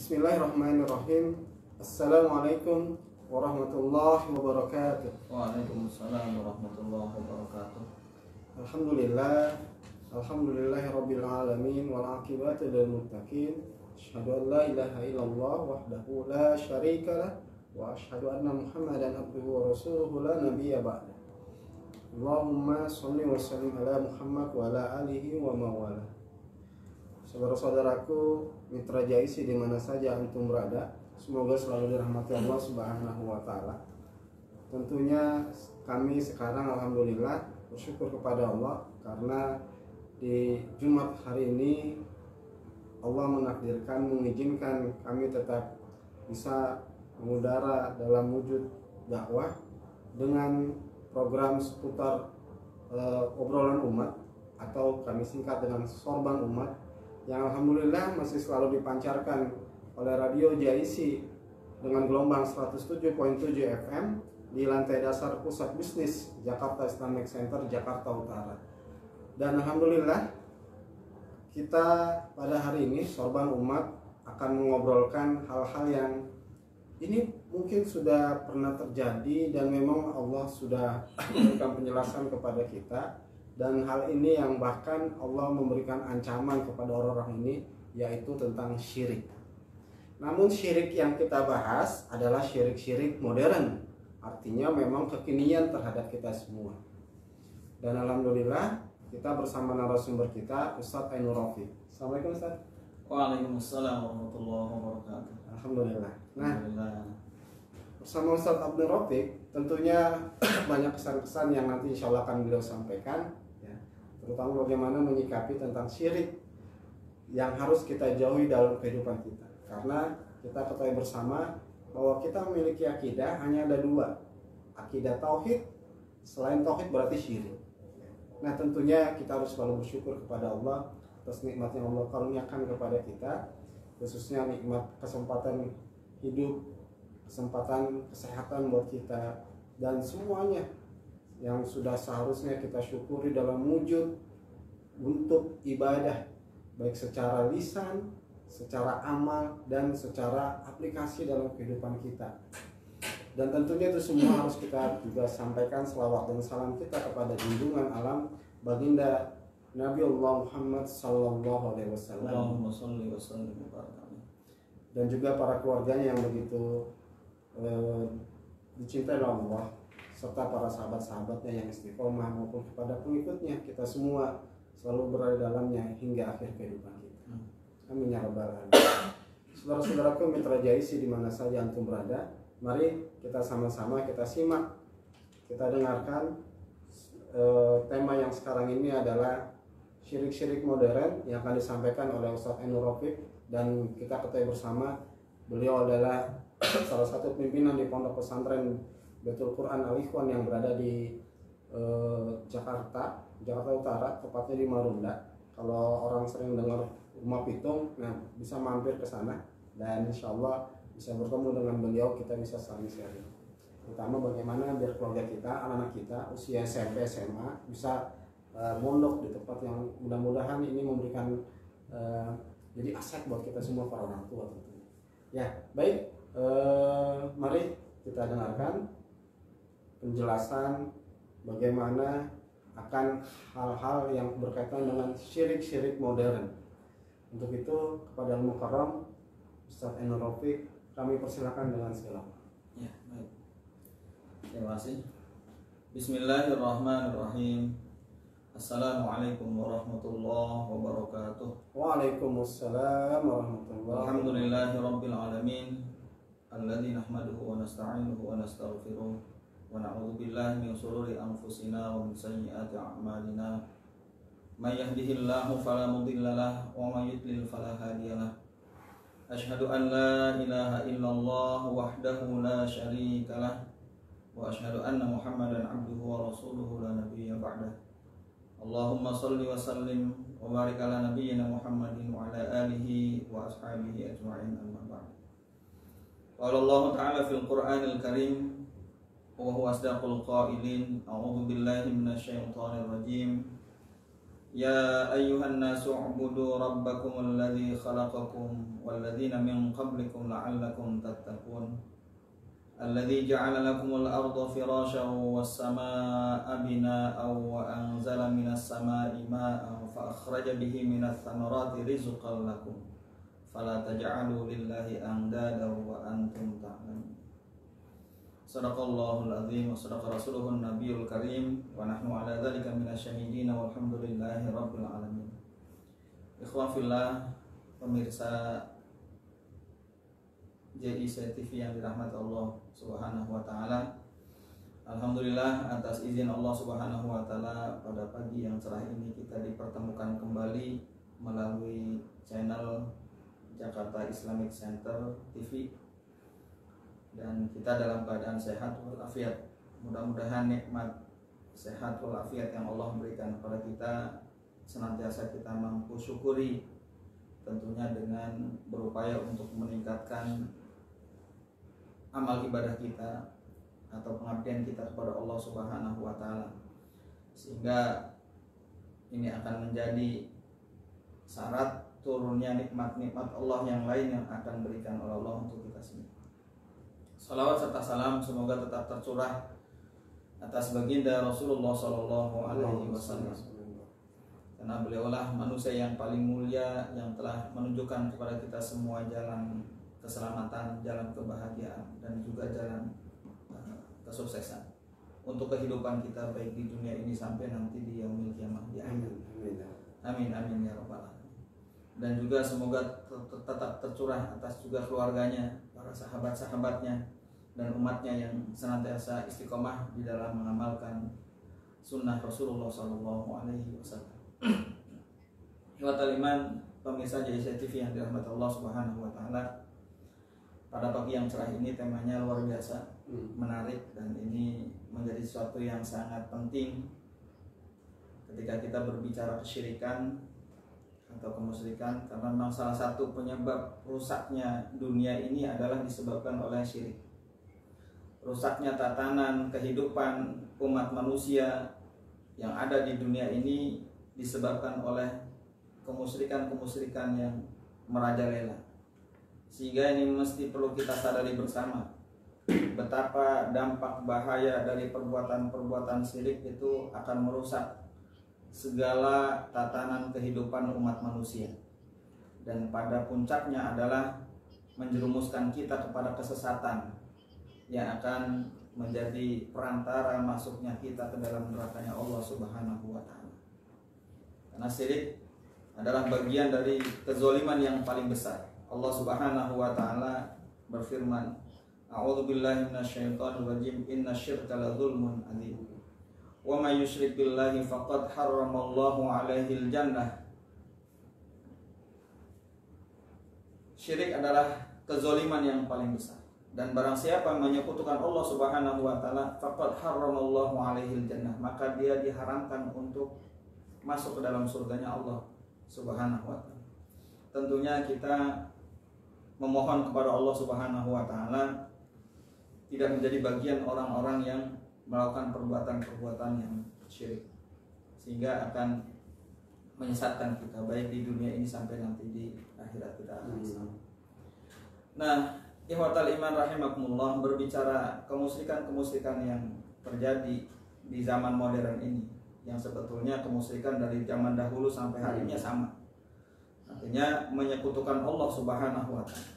Bismillahirrahmanirrahim. Assalamualaikum warahmatullahi wabarakatuh. Waalaikumsalam warahmatullahi wabarakatuh. Alhamdulillahirabbil alamin wal aqibatu lil muttaqin. Asyhadu an la ilaha illallah wahdahu la syarikalah wa asyhadu anna Muhammadan abduhu wa rasuluhu la nabiyya ba'da. Allahumma shalli wa sallim ala Muhammad wa ala alihi wa mawala. Saudara-saudaraku, mitra JAISI di mana saja antum berada, semoga selalu dirahmati Allah Subhanahu wa taala. Tentunya kami sekarang alhamdulillah bersyukur kepada Allah karena di Jumat hari ini Allah mengizinkan kami tetap bisa mengudara dalam wujud dakwah dengan program seputar obrolan umat atau kami singkat dengan sorban umat, yang alhamdulillah masih selalu dipancarkan oleh radio JAISI dengan gelombang 107.7 FM di lantai dasar Pusat Bisnis Jakarta Islamic Center, Jakarta Utara. Dan alhamdulillah kita pada hari ini sorban umat akan mengobrolkan hal-hal yang ini mungkin sudah pernah terjadi dan memang Allah sudah memberikan penjelasan kepada kita. Dan hal ini yang bahkan Allah memberikan ancaman kepada orang-orang ini, yaitu tentang syirik. Namun syirik yang kita bahas adalah syirik-syirik modern, artinya memang kekinian terhadap kita semua. Dan alhamdulillah kita bersama narasumber kita, Ustadz Ainur Rafiq. Assalamualaikum Ustadz. Waalaikumsalam warahmatullahi wabarakatuh. Alhamdulillah. Nah, bersama Ustadz Ainur Rafiq tentunya banyak kesan-kesan yang nanti insya Allah akan beliau sampaikan, terutama bagaimana menyikapi tentang syirik yang harus kita jauhi dalam kehidupan kita. Karena kita ketahui bersama bahwa kita memiliki akidah hanya ada dua, akidah tauhid, selain tauhid berarti syirik. Nah tentunya kita harus selalu bersyukur kepada Allah atas nikmat yang Allah karuniakan kepada kita, khususnya nikmat kesempatan hidup, kesempatan kesehatan buat kita, dan semuanya yang sudah seharusnya kita syukuri dalam wujud untuk ibadah, baik secara lisan, secara amal, dan secara aplikasi dalam kehidupan kita. Dan tentunya itu semua harus kita juga sampaikan selawat dan salam kita kepada junjungan alam baginda Nabi Allah Muhammad sallallahu alaihi wasallam, dan juga para keluarganya yang begitu dicintai oleh Allah, serta para sahabat-sahabatnya yang istiqomah maupun kepada pengikutnya, kita semua selalu berada dalamnya hingga akhir kehidupan kita. Amin ya rabbal alamin. Saudara-saudaraku mitra JAISI di mana saja antum berada, mari kita sama-sama kita simak, kita dengarkan tema yang sekarang ini adalah syirik-syirik modern yang akan disampaikan oleh Ustadz Ainur Rafiq. Dan kita ketahui bersama beliau adalah salah satu pimpinan di Pondok Pesantren Baitul Quran Al-Ikhwan yang berada di Jakarta Utara, tepatnya di Marunda. Kalau orang sering dengar Rumah Pitung, nah bisa mampir ke sana dan insya Allah bisa bertemu dengan beliau, kita bisa saling sharing. Terutama bagaimana biar keluarga kita, anak-anak kita usia SMP, SMA bisa mondok di tempat yang mudah-mudahan ini memberikan jadi aset buat kita semua para orang tua tentunya. Ya baik, mari kita dengarkan penjelasan bagaimana akan hal-hal yang berkaitan dengan syirik-syirik modern. Untuk itu kepada Al-Mukarram Ustadz Ainur Rafiq kami persilakan dengan segala. Ya, baik. Terima kasih. Bismillahirrahmanirrahim. Assalamualaikum warahmatullahi wabarakatuh. Waalaikumsalam warahmatullahi wabarakatuh. Alhamdulillahirabbil alamin. Alladzi nahmaduhu wa nasta'inuhu wa nastaghfiruh. Wa na'udzu billahi min shururi anfusina wa min sayyiati a'malina. May yahdihillahu fala mudilla lahu wa may yudlil fala hadiya lahu. Asyhadu an la ilaha illallah wahdahu la syarika lah wa asyhadu anna Muhammadan abduhu wa rasuluhu la nabiyya ba'dah. Allahumma shalli wa sallim wa barik ala nabiyyina Muhammadin wa ala alihi wa ashabihi ajma'in, amma ba'd. Qala Allah ta'ala fil Qur'anil Karim wa huwa asdaqul qailin. A'udzu billahi minasyaitonir rajim. يا أيها الناس اعبدوا ربكم الذي خلقكم والذين من قبلكم لعلكم تتقون الذي جعل لكم الأرض فراشا والسماء بناء وأنزل من السماء ماء فأخرج به من الثمرات رزقا لكم فلا تجعلوا لله أندادا وأنتم تعلمون. Sadaqallahul azim wa sadaqa rasuluhun nabiyul karim wa nahnu ala dzalika minasyahidin walhamdulillahi rabbil alamin. Ikhwan fillah, pemirsa JIC TV yang dirahmati Allah Subhanahu wa taala. Alhamdulillah atas izin Allah Subhanahu wa taala pada pagi yang cerah ini kita dipertemukan kembali melalui channel Jakarta Islamic Center TV. Dan kita dalam keadaan sehat walafiat. Mudah-mudahan nikmat sehat walafiat yang Allah berikan kepada kita senantiasa kita mampu syukuri, tentunya dengan berupaya untuk meningkatkan amal ibadah kita atau pengabdian kita kepada Allah Subhanahu wa taala, sehingga ini akan menjadi syarat turunnya nikmat-nikmat Allah yang lain yang akan berikan oleh Allah untuk kita semua. Salawat serta salam semoga tetap tercurah atas baginda Rasulullah Sallallahu Alaihi Wasallam, karena beliaulah manusia yang paling mulia yang telah menunjukkan kepada kita semua jalan keselamatan, jalan kebahagiaan, dan juga jalan kesuksesan untuk kehidupan kita baik di dunia ini sampai nanti di yaumil qiyamah di akhir. Amin amin ya rabbal alamin. Dan juga semoga tetap tercurah atas juga keluarganya, para sahabat-sahabatnya, dan umatnya yang senantiasa istiqomah di dalam mengamalkan sunnah Rasulullah Sallallahu Alaihi Wasallam. Ikhwatal iman, pemirsa JIC TV yang dirahmati Allah Subhanahu Wa Taala, pada pagi yang cerah ini temanya luar biasa menarik, dan ini menjadi sesuatu yang sangat penting ketika kita berbicara kesyirikan atau kemusyrikan, karena memang salah satu penyebab rusaknya dunia ini adalah disebabkan oleh syirik. Rusaknya tatanan kehidupan umat manusia yang ada di dunia ini disebabkan oleh kemusyrikan-kemusyrikan yang merajalela, sehingga ini mesti perlu kita sadari bersama betapa dampak bahaya dari perbuatan-perbuatan syirik itu akan merusak segala tatanan kehidupan umat manusia, dan pada puncaknya adalah menjerumuskan kita kepada kesesatan yang akan menjadi perantara masuknya kita ke dalam nerakanya Allah Subhanahu wa taala. Karena syirik adalah bagian dari kezaliman yang paling besar. Allah Subhanahu wa taala berfirman, A'udzubillahi minasyaitonir rajim, innasyirka ladzulmun adzim. Wa may yusyrik billahi faqad harramallahu 'alaihil jannah. Syirik adalah kezaliman yang paling besar, dan barang siapa menyekutukan Allah Subhanahu wa taala faqad harramallahu 'alaihil jannah, maka dia diharamkan untuk masuk ke dalam surganya Allah Subhanahu wa taala. Tentunya kita memohon kepada Allah Subhanahu wa taala tidak menjadi bagian orang-orang yang melakukan perbuatan-perbuatan yang syirik, sehingga akan menyesatkan kita baik di dunia ini sampai nanti di akhirat kita. Nah, ikhwatal iman rahimakumullah, berbicara kemusyrikan-kemusyrikan yang terjadi di zaman modern ini, yang sebetulnya kemusyrikan dari zaman dahulu sampai hari ini sama. Artinya menyekutukan Allah Subhanahu wa taala,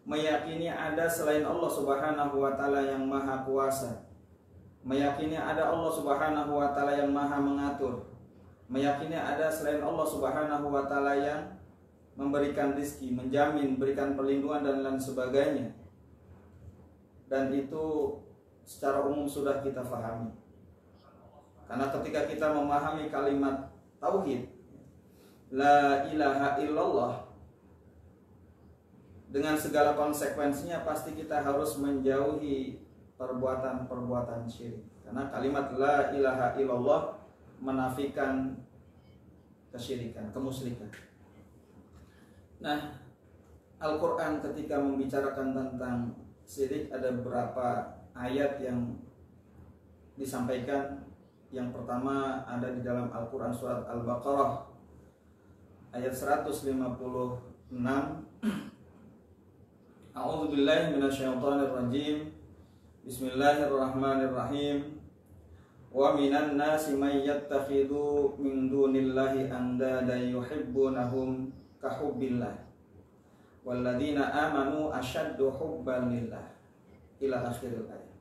meyakini ada selain Allah Subhanahu wa taala yang maha kuasa, meyakini ada Allah Subhanahu wa taala yang maha mengatur, meyakini ada selain Allah Subhanahu wa taala yang memberikan rizki, menjamin, berikan perlindungan dan lain sebagainya. Dan itu secara umum sudah kita pahami. Karena ketika kita memahami kalimat tauhid, la ilaha illallah, dengan segala konsekuensinya pasti kita harus menjauhi perbuatan-perbuatan syirik. Karena kalimat la ilaha illallah menafikan kesyirikan, kemusyrikan. Nah, Al-Quran ketika membicarakan tentang syirik ada beberapa ayat yang disampaikan Yang pertama ada di dalam Al-Quran surat Al-Baqarah ayat 156. A'udzubillahi minasyaitonirrajim. Bismillahirrahmanirrahim. Wa minan nasi may yattakhidhu min dunillahi andada yuhibbunahum ka hubbillah walladzina amanu asyaddu hubban lillah ila akhiril ayat.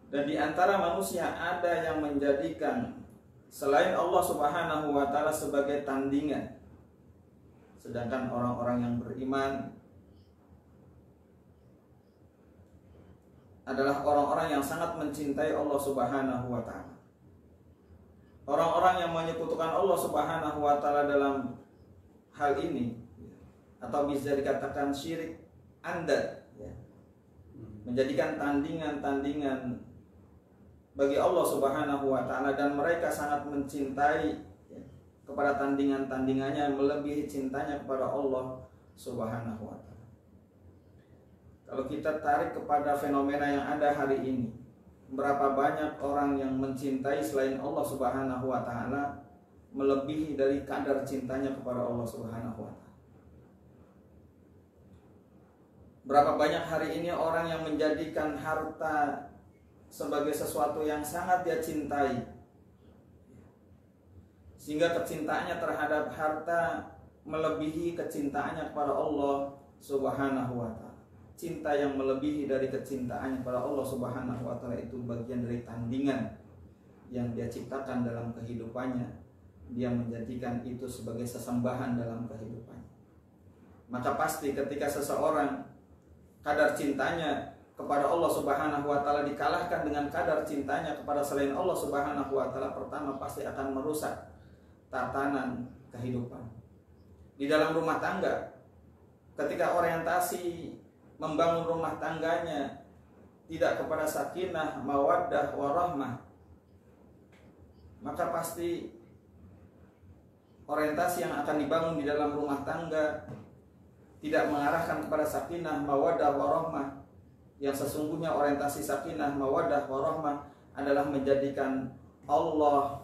Dan di antara manusia ada yang menjadikan selain Allah Subhanahu wa taala sebagai tandingan, sedangkan orang-orang yang beriman adalah orang-orang yang sangat mencintai Allah Subhanahu wa taala. Orang-orang yang menyekutukan Allah Subhanahu wa taala dalam hal ini atau bisa dikatakan syirik andad, menjadikan tandingan-tandingan bagi Allah Subhanahu wa taala, dan mereka sangat mencintai kepada tandingan-tandingannya melebihi cintanya kepada Allah Subhanahu wa taala. Kalau kita tarik kepada fenomena yang ada hari ini, berapa banyak orang yang mencintai selain Allah Subhanahu wa taala melebihi dari kadar cintanya kepada Allah Subhanahu wa taala. Berapa banyak hari ini orang yang menjadikan harta sebagai sesuatu yang sangat dia cintai, sehingga kecintaannya terhadap harta melebihi kecintaannya kepada Allah Subhanahu wa taala. Cinta yang melebihi dari kecintaannya kepada Allah Subhanahu wa taala itu bagian dari tandingan yang dia ciptakan dalam kehidupannya. Dia menjadikan itu sebagai sesembahan dalam kehidupannya. Maka pasti ketika seseorang kadar cintanya kepada Allah Subhanahu wa taala dikalahkan dengan kadar cintanya kepada selain Allah Subhanahu wa taala, pertama pasti akan merusak tatanan kehidupan. Di dalam rumah tangga, ketika orientasi membangun rumah tangganya tidak kepada sakinah, mawaddah, warahmah, maka pasti orientasi yang akan dibangun di dalam rumah tangga tidak mengarahkan kepada sakinah, mawaddah, warahmah. Yang sesungguhnya orientasi sakinah, mawaddah, warahmah adalah menjadikan Allah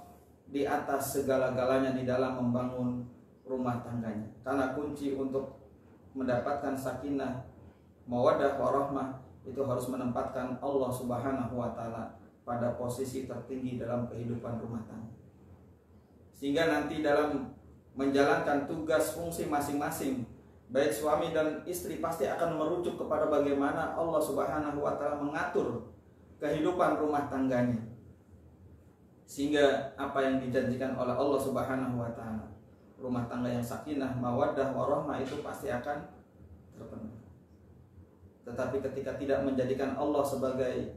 di atas segala-galanya di dalam membangun rumah tangganya. Karena kunci untuk mendapatkan sakinah, mawaddah, warahmah itu harus menempatkan Allah Subhanahu wa taala pada posisi tertinggi dalam kehidupan rumah tangga. Sehingga nanti dalam menjalankan tugas fungsi masing-masing, baik suami dan istri pasti akan merujuk kepada bagaimana Allah Subhanahu wa taala mengatur kehidupan rumah tangganya. Sehingga apa yang dijanjikan oleh Allah Subhanahu wa taala, rumah tangga yang sakinah, mawaddah, warahmah itu pasti akan terpenuhi. Tetapi ketika tidak menjadikan Allah sebagai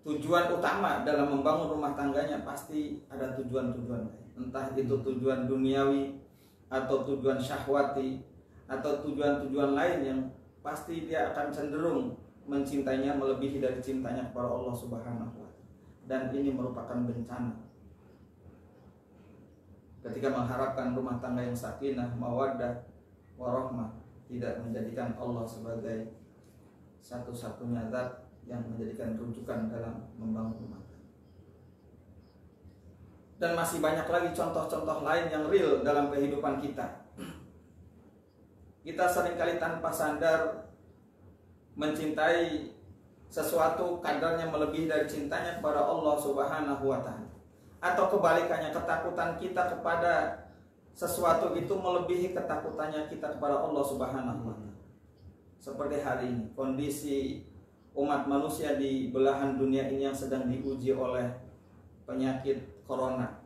tujuan utama dalam membangun rumah tangganya, pasti ada tujuan-tujuan lain. Entah itu tujuan duniawi atau tujuan syahwati atau tujuan-tujuan lain yang pasti dia akan cenderung mencintainya melebihi dari cintanya kepada Allah Subhanahu wa taala. Dan ini merupakan bencana. Ketika mengharapkan rumah tangga yang sakinah, mawaddah, warahmah, tidak menjadikan Allah sebagai satu-satunya zat yang menjadikan rujukan dalam membangun rumah tangga. Dan masih banyak lagi contoh-contoh lain yang real dalam kehidupan kita. Kita seringkali tanpa sadar mencintai sesuatu kadarnya melebihi dari cintanya kepada Allah Subhanahu wa taala. Atau kebalikannya, ketakutan kita kepada sesuatu itu melebihi ketakutannya kita kepada Allah Subhanahu wa taala. Seperti hari ini, kondisi umat manusia di belahan dunia ini yang sedang diuji oleh penyakit corona.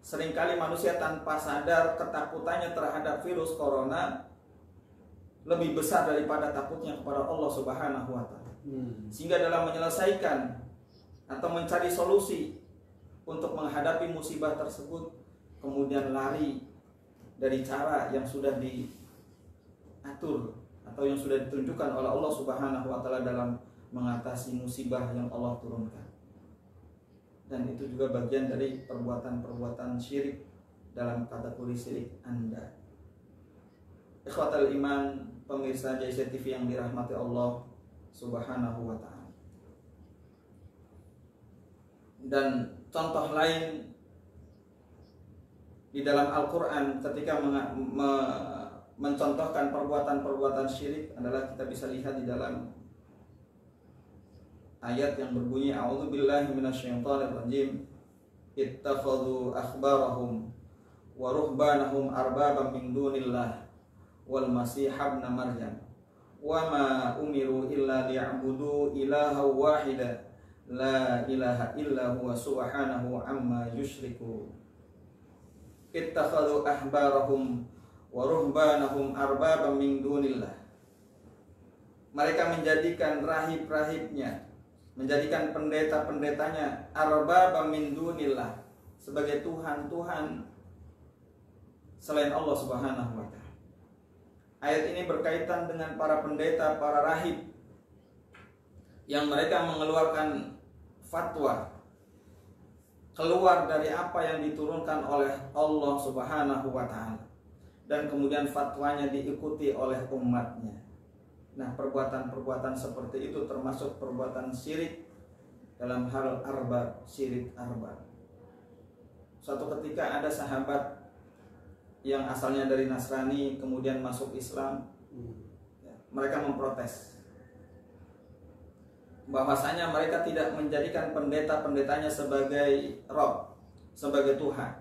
Seringkali manusia tanpa sadar ketakutannya terhadap virus corona lebih besar daripada takutnya kepada Allah Subhanahu wa taala. Sehingga dalam menyelesaikan atau mencari solusi untuk menghadapi musibah tersebut, kemudian lari dari cara yang sudah diatur atau yang sudah ditunjukkan oleh Allah Subhanahu wa taala dalam mengatasi musibah yang Allah turunkan. Dan itu juga bagian dari perbuatan-perbuatan syirik dalam kategori syirik Anda. Ikhwatal iman, pemirsa JC TV yang dirahmati Allah Subhanahu wa taala. Dan contoh lain di dalam Al-Quran ketika mencontohkan perbuatan-perbuatan syirik adalah kita bisa lihat di dalam ayat yang berbunyi a'udzubillahi minasyaitonirrajim ittakhadhu akhbarahum wa ruhbanahum arbaban min dunillah wal masih ibn maryam wa ma umiru illa liya'budu ilaha wahida la ilaha illa huwa subhanahu amma yusyriku. Ittakhadhu ahbarahum wa ruhbanahum arbaban min dunillah. Mereka menjadikan rahib-rahibnya, menjadikan pendeta-pendetanya arbaban min dunillah, sebagai tuhan-tuhan selain Allah Subhanahu wa taala. Ayat ini berkaitan dengan para pendeta, para rahib yang mereka mengeluarkan fatwa keluar dari apa yang diturunkan oleh Allah Subhanahu wa taala, dan kemudian fatwanya diikuti oleh umatnya. Nah, perbuatan-perbuatan seperti itu termasuk perbuatan syirik dalam hal arbab, syirik arbab. Suatu ketika ada sahabat yang asalnya dari Nasrani kemudian masuk Islam. Mereka memprotes bahwasanya mereka tidak menjadikan pendeta-pendetanya sebagai Rob, sebagai Tuhan.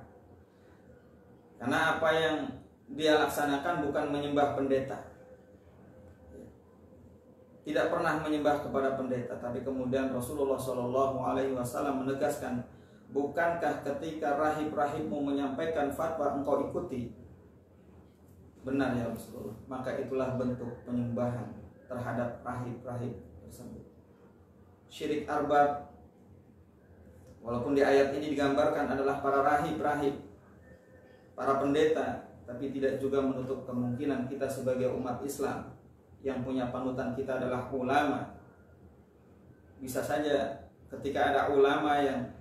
Karena apa yang dia laksanakan bukan menyembah pendeta, tidak pernah menyembah kepada pendeta. Tapi kemudian Rasulullah SAW menegaskan, bukankah ketika rahib-rahibmu menyampaikan fatwa engkau ikuti? Benar ya Rasulullah. Maka itulah bentuk penyembahan terhadap rahib-rahib tersebut. Syirik arbab, walaupun di ayat ini digambarkan adalah para rahib-rahib, para pendeta, tapi tidak juga menutup kemungkinan kita sebagai umat Islam yang punya panutan kita adalah ulama. Bisa saja ketika ada ulama yang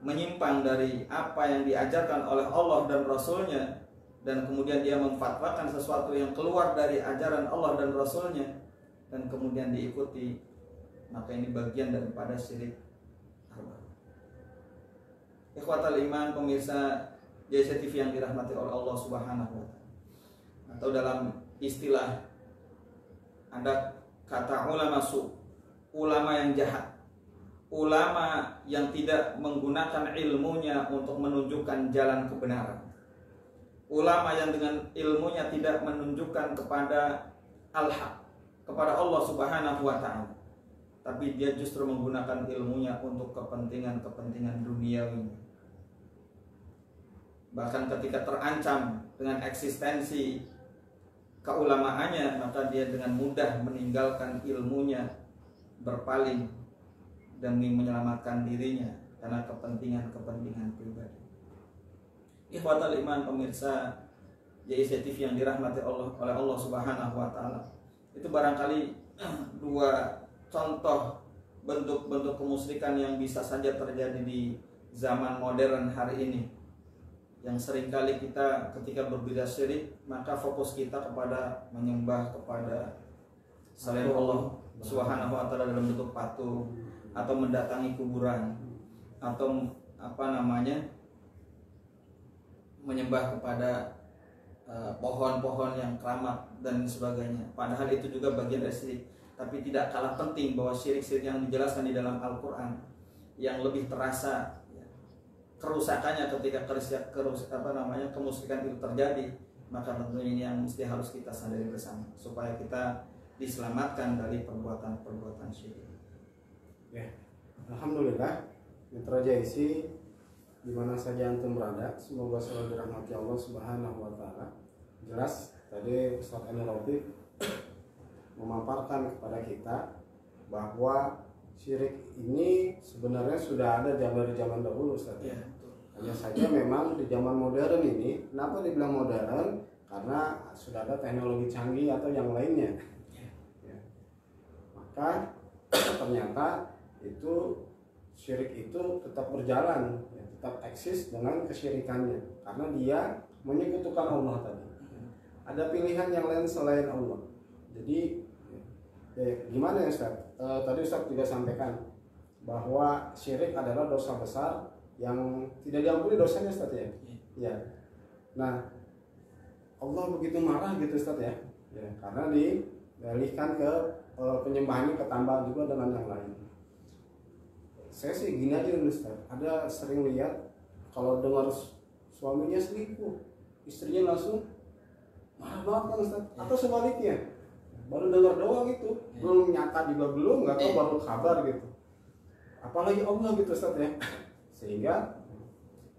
menyimpang dari apa yang diajarkan oleh Allah dan Rasulnya, dan kemudian dia memfatwakan sesuatu yang keluar dari ajaran Allah dan Rasulnya, dan kemudian diikuti, maka ini bagian daripada syirik arbab. Ikhwatal iman, pemirsa JC TV yang dirahmati oleh Allah Subhanahu wa taala. Atau dalam istilah ada kata ulama ulama yang jahat, ulama yang tidak menggunakan ilmunya untuk menunjukkan jalan kebenaran, ulama yang dengan ilmunya tidak menunjukkan kepada al-haq, kepada Allah Subhanahu wa taala, tapi dia justru menggunakan ilmunya untuk kepentingan-kepentingan duniawi. Bahkan ketika terancam dengan eksistensi keulamaannya, maka dia dengan mudah meninggalkan ilmunya, berpaling demi menyelamatkan dirinya karena kepentingan-kepentingan pribadi. Ikhwatal iman, pemirsa JIC TV yang dirahmati oleh Allah Subhanahu wa taala. Itu barangkali dua contoh bentuk-bentuk kemusyrikan yang bisa saja terjadi di zaman modern hari ini, yang seringkali kita ketika berbeda syirik maka fokus kita kepada menyembah kepada selain Allah Subhanahu wa taala dalam bentuk patung, atau mendatangi kuburan, atau menyembah kepada pohon-pohon yang keramat dan sebagainya. Padahal itu juga bagian dari syirik. Tapi tidak kalah penting bahwa syirik-syirik yang dijelaskan di dalam Al-Quran yang lebih terasa kerusakannya ketika kemusyrikan itu terjadi, maka tentunya ini yang mesti harus kita sadari bersama supaya kita diselamatkan dari perbuatan-perbuatan syirik. Ya, alhamdulillah, Mitra JIC di mana saja antum berada, semoga selalu dirahmati Allah Subhanahu wa taala. Jelas tadi Ustaz Anil Rafiq memaparkan kepada kita bahwa syirik ini sebenarnya sudah ada dari zaman dahulu, Ustaz. Ya. Hanya saja memang di zaman modern ini, kenapa dibilang modern? Karena sudah ada teknologi canggih atau yang lainnya. Ya. Maka ternyata itu syirik itu tetap berjalan, ya, tetap eksis dengan kesyirikannya, karena dia menyekutukan Allah tadi. Ada pilihan yang lain selain Allah. Jadi ya, gimana ya Ustaz? Tadi Ustaz juga sampaikan bahwa syirik adalah dosa besar yang tidak diampuni dosanya, Ustaz ya. Ya. Nah, Allah begitu marah gitu, Ustaz ya. Ya, karena dialihkan ke penyembahannya ketambah juga dengan yang lain. Saya sih gini aja Ustaz, ada sering lihat kalau dengar suaminya selingkuh, istrinya langsung marah banget kan Ustaz. Atau sebaliknya, baru dengar doang itu, belum nyata juga belum, nggak tahu baru kabar gitu. Apalagi Allah gitu Ustaz ya. Sehingga,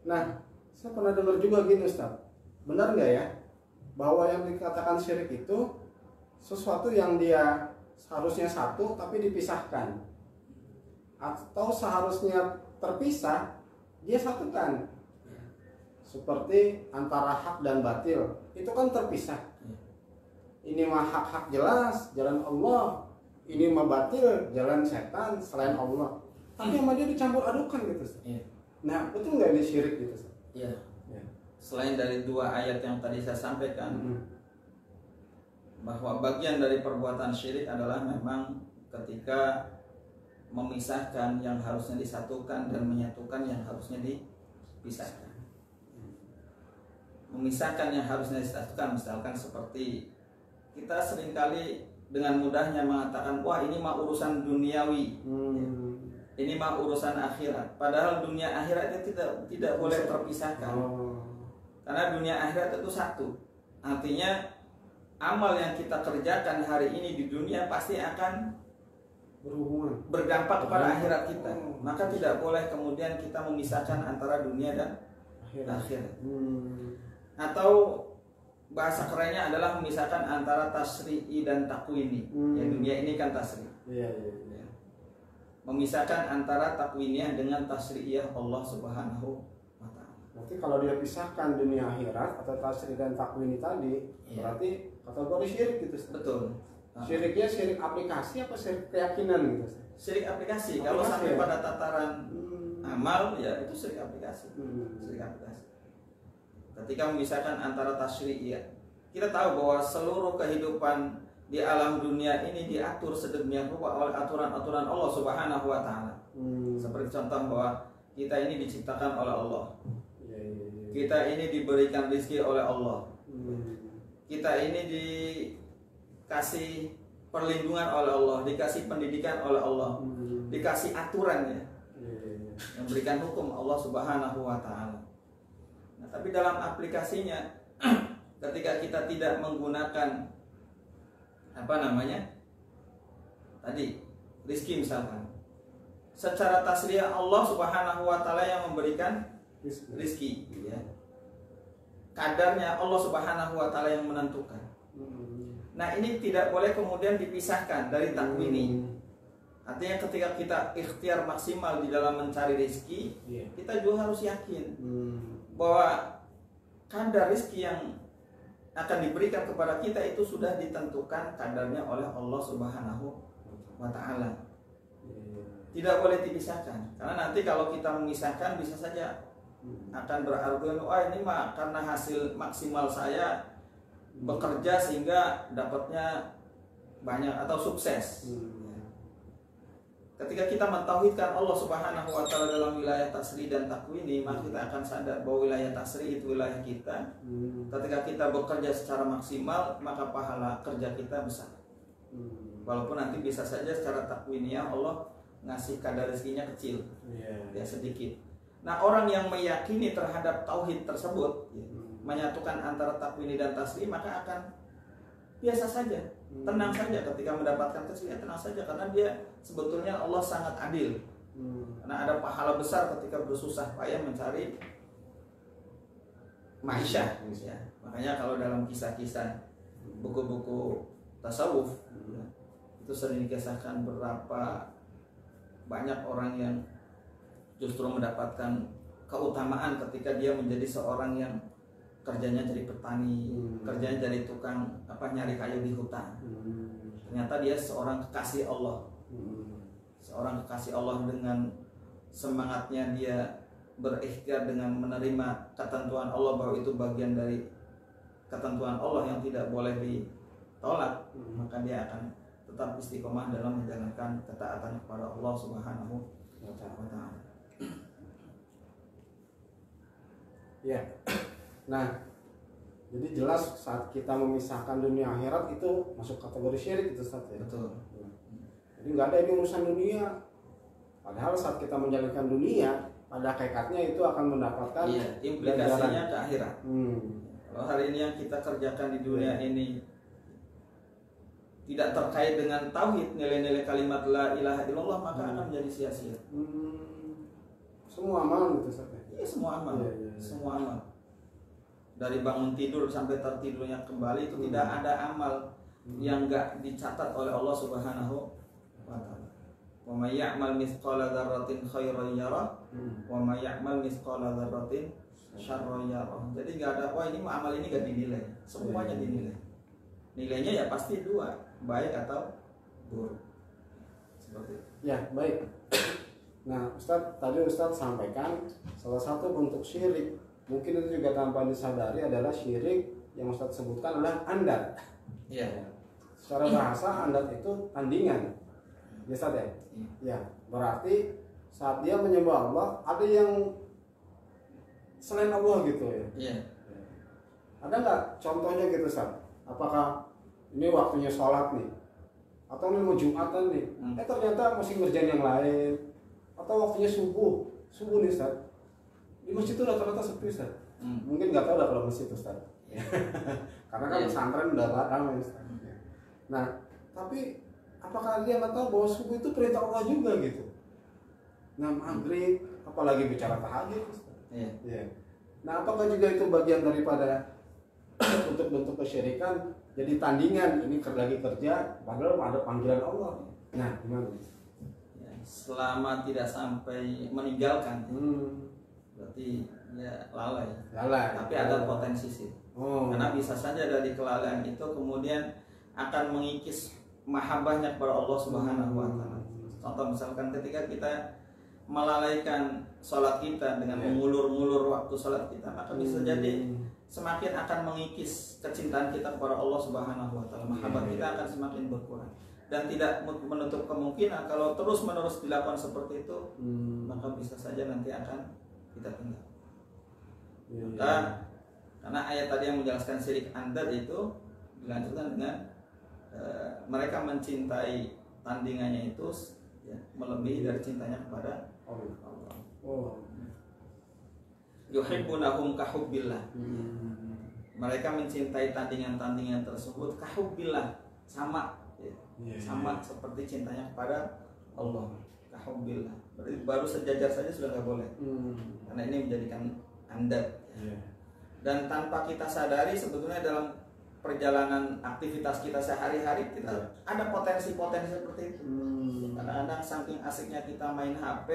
nah saya pernah dengar juga gini Ustaz, benar nggak ya bahwa yang dikatakan syirik itu sesuatu yang dia seharusnya satu tapi dipisahkan, atau seharusnya terpisah dia satukan, seperti antara hak dan batil itu kan terpisah. Ini mah hak jelas jalan Allah, ini mah batil jalan setan selain Allah, tapi sama dia dicampur adukan gitu. Nah betul nggak ini syirik gitu? Iya. Selain dari dua ayat yang tadi saya sampaikan, bahwa bagian dari perbuatan syirik adalah memang ketika memisahkan yang harusnya disatukan dan menyatukan yang harusnya dipisahkan. Memisahkan yang harusnya disatukan, misalkan seperti kita seringkali dengan mudahnya mengatakan, wah ini mah urusan duniawi, ini mah urusan akhirat. Padahal dunia akhiratnya tidak boleh terpisahkan. Karena dunia akhirat itu satu. Artinya amal yang kita kerjakan hari ini di dunia pasti akan berhubungan, berdampak kepada akhirat kita. Maka tidak boleh kemudian kita memisahkan antara dunia dan akhirat. Atau bahasa kerennya adalah memisahkan antara tasri'i dan takwini. Ya, dunia ini kan tasri'. Ya. Memisahkan antara takwiniyah dengan tasri'iyah Allah Subhanahu wa ta'ala. Berarti kalau dia pisahkan dunia akhirat atau tasri' dan takwini tadi, berarti kategori syirik gitu. Betul. Syiriknya syirik aplikasi apa syirik keyakinan gitu? Syirik aplikasi. Kalau sampai pada tataran amal, ya itu syirik aplikasi. Syirik aplikasi. Ketika memisahkan antara tasri'iyah, kita tahu bahwa seluruh kehidupan di alam dunia ini diatur sedemikian rupa oleh aturan-aturan Allah Subhanahu wa ta'ala. Seperti contoh bahwa kita ini diciptakan oleh Allah. Kita ini diberikan rezeki oleh Allah. Kita ini dikasih perlindungan oleh Allah, dikasih pendidikan oleh Allah, dikasih aturannya, memberikan hukum Allah Subhanahu wa ta'ala. Nah, tapi dalam aplikasinya ketika kita tidak menggunakan tadi rizki misalkan, secara tasriyah Allah Subhanahu wa ta'ala yang memberikan rizki, ya. Kadarnya Allah Subhanahu wa ta'ala yang menentukan. Nah ini tidak boleh kemudian dipisahkan dari takwini. Artinya ketika kita ikhtiar maksimal di dalam mencari rizki, kita juga harus yakin bahwa kadar rizki yang akan diberikan kepada kita itu sudah ditentukan kadarnya oleh Allah Subhanahu wa ta'ala. Tidak boleh dipisahkan. Karena nanti kalau kita memisahkan bisa saja akan berargumen, wah ini mah karena hasil maksimal saya bekerja sehingga dapatnya banyak atau sukses. Ketika kita mentauhidkan Allah Subhanahu wa ta'ala dalam wilayah tasri dan takwini, maka kita akan sadar bahwa wilayah tasri itu wilayah kita. Ketika kita bekerja secara maksimal, maka pahala kerja kita besar. Walaupun nanti bisa saja secara takwiniyah Allah ngasih kadar rezekinya kecil, ya sedikit. Nah, orang yang meyakini terhadap tauhid tersebut, menyatukan antara takwini dan tasri, maka akan biasa saja, tenang saja ketika mendapatkan kecilnya, tenang saja karena dia sebetulnya Allah sangat adil. Karena ada pahala besar ketika bersusah payah mencari ma'isyah, ya. Makanya kalau dalam kisah-kisah buku-buku tasawuf, itu sering dikisahkan berapa banyak orang yang justru mendapatkan keutamaan ketika dia menjadi seorang yang kerjanya jadi petani, kerjanya jadi tukang nyari kayu di hutan. Ternyata dia seorang kekasih Allah. Seorang kekasih Allah dengan semangatnya dia berikhtiar dengan menerima ketentuan Allah bahwa itu bagian dari ketentuan Allah yang tidak boleh ditolak, maka dia akan tetap istiqomah dalam menjalankan ketaatan kepada Allah Subhanahu wa ta'ala. Ya. Nah, jadi jelas saat kita memisahkan dunia akhirat itu masuk kategori syirik itu Ustaz ya. Betul. Jadi nggak ada ini urusan dunia. Padahal saat kita menjalankan dunia, pada hakikatnya itu akan mendapatkan implikasinya ke akhirat. Kalau hari ini yang kita kerjakan di dunia ini tidak terkait dengan tauhid, nilai-nilai kalimat la ilaha illallah, maka akan menjadi sia-sia. Semua amal gitu Ustaz. Iya, semua amal. Semua amal. Dari bangun tidur sampai tertidurnya kembali itu tidak ada amal yang enggak dicatat oleh Allah Subhanahu wa taala. Wa may ya'mal mithqala dzarratin khairan yarah wa may ya'mal mithqala dzarratin syarran yarah. Jadi enggak ada ini amal ini enggak dinilai. Semuanya dinilai. Nilainya ya pasti dua, baik atau buruk. Seperti itu. Ya, baik. Nah, tadi Ustadz sampaikan salah satu bentuk syirik, mungkin itu juga tanpa disadari adalah syirik yang Ustadz sebutkan adalah andat. Iya. Secara bahasa andat itu tandingan. Ya Ustadz ya? Ya, berarti saat dia menyembah Allah ada yang selain Allah gitu ya. Iya. Ada nggak contohnya gitu Ustadz? Apakah ini waktunya sholat nih? Atau ini mau Jumatan nih? Ternyata masih ngerjain yang lain. Atau waktunya subuh nih Ustaz, di masjid itu rata-rata sepi Ustaz. Mungkin nggak tahu kalau masjid Ustaz. Karena kan pesantren udah ramai Ustaz. Nah, tapi apakah dia nggak tahu bahwa subuh itu perintah Allah juga gitu? Nah, maghrib, apalagi bicara tahajud Ustaz. Iya. Nah, apakah juga itu bagian daripada untuk bentuk kesyirikan? Jadi tandingan, ini lagi kerja, padahal ada panggilan Allah. Nah, gimana? Selama tidak sampai meninggalkan, berarti ya lalai. Tapi ada potensi sih. Karena bisa saja dari kelalaian itu kemudian akan mengikis mahabbahnya kepada Allah Subhanahu wa taala. Contoh misalkan ketika kita melalaikan sholat kita dengan mengulur-ngulur waktu sholat kita, maka bisa jadi semakin akan mengikis kecintaan kita kepada Allah Subhanahu wa taala. Mahabbah kita akan semakin berkurang. Dan tidak menutup kemungkinan kalau terus-menerus dilakukan seperti itu, maka bisa saja nanti akan kita tinggal. Karena ayat tadi yang menjelaskan syirik andad itu dilanjutkan dengan mereka mencintai tandingannya itu ya, melebihi dari cintanya kepada Allah. Yuhibbunahum kahubbillah. Mereka mencintai tandingan-tandingan tersebut kahubbillah, sama seperti cintanya kepada Allah. Kahubbillah. Berarti baru sejajar saja sudah nggak boleh. Karena ini menjadikan andad. Dan tanpa kita sadari sebetulnya dalam perjalanan aktivitas kita sehari-hari kita ada potensi-potensi seperti itu. Kadang-kadang saking asiknya kita main HP,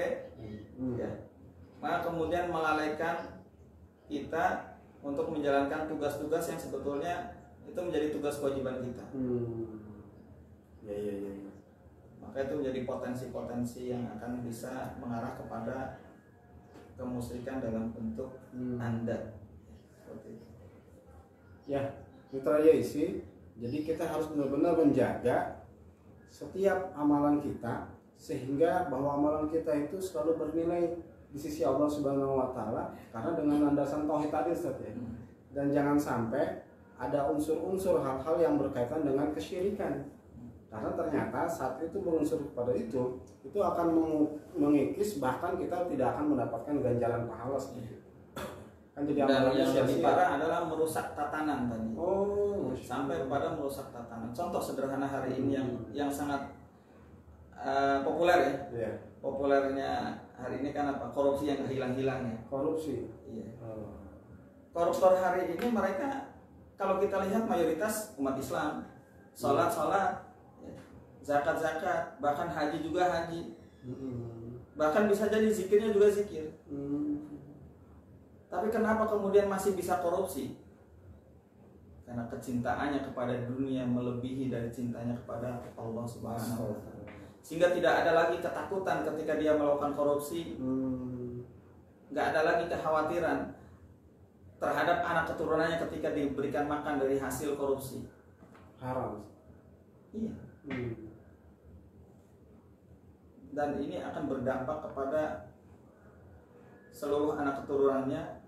maka kemudian melalaikan kita untuk menjalankan tugas-tugas yang sebetulnya itu menjadi tugas kewajiban kita. Maka itu menjadi potensi-potensi yang akan bisa mengarah kepada kemusyrikan dalam bentuk andad. Seperti itu. Ya, Mitra Yaisi, jadi kita harus benar-benar menjaga setiap amalan kita sehingga bahwa amalan kita itu selalu bernilai di sisi Allah Subhanahu wa taala karena dengan landasan tauhid tadi Ustaz ya. Dan jangan sampai ada unsur-unsur hal-hal yang berkaitan dengan kesyirikan. Karena ternyata saat itu berunsur kepada itu akan mengikis, bahkan kita tidak akan mendapatkan ganjaran pahala sedikit. Kan jadi dan yang lebih parah adalah merusak tatanan tadi. Sampai kepada merusak tatanan. Contoh sederhana hari ini yang sangat populer ya. Populernya hari ini kan apa? Korupsi yang hilang-hilangnya. Korupsi. Iya. Koruptor hari ini mereka kalau kita lihat mayoritas umat Islam, sholat, zakat, bahkan haji juga haji. Bahkan bisa jadi zikirnya juga zikir. Tapi kenapa kemudian masih bisa korupsi? Karena kecintaannya kepada dunia melebihi dari cintanya kepada Allah Subhanahu wa taala. Sehingga tidak ada lagi ketakutan ketika dia melakukan korupsi. Nggak ada lagi kekhawatiran terhadap anak keturunannya ketika diberikan makan dari hasil korupsi. Haram. Iya. dan ini akan berdampak kepada seluruh anak keturunannya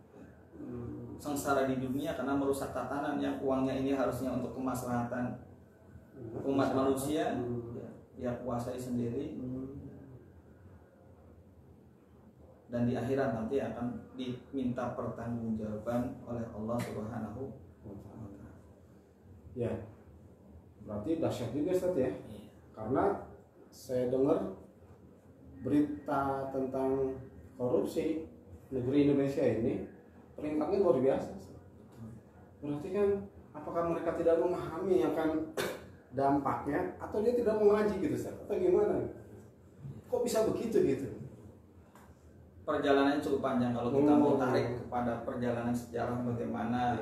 sengsara di dunia karena merusak tatanan yang uangnya ini harusnya untuk kemaslahatan umat manusia, dia kuasai sendiri, dan di akhirat nanti akan diminta pertanggungjawaban oleh Allah Subhanahu wa Ta'ala. Ya, berarti dahsyat juga Ustaz ya. Karena saya dengar berita tentang korupsi negeri Indonesia ini peringkatnya luar biasa. Berarti kan apakah mereka tidak memahami akan dampaknya atau dia tidak mengaji gitu Ustaz? Atau gimana? Kok bisa begitu gitu? Perjalanannya cukup panjang kalau kita mau tarik kepada perjalanan sejarah bagaimana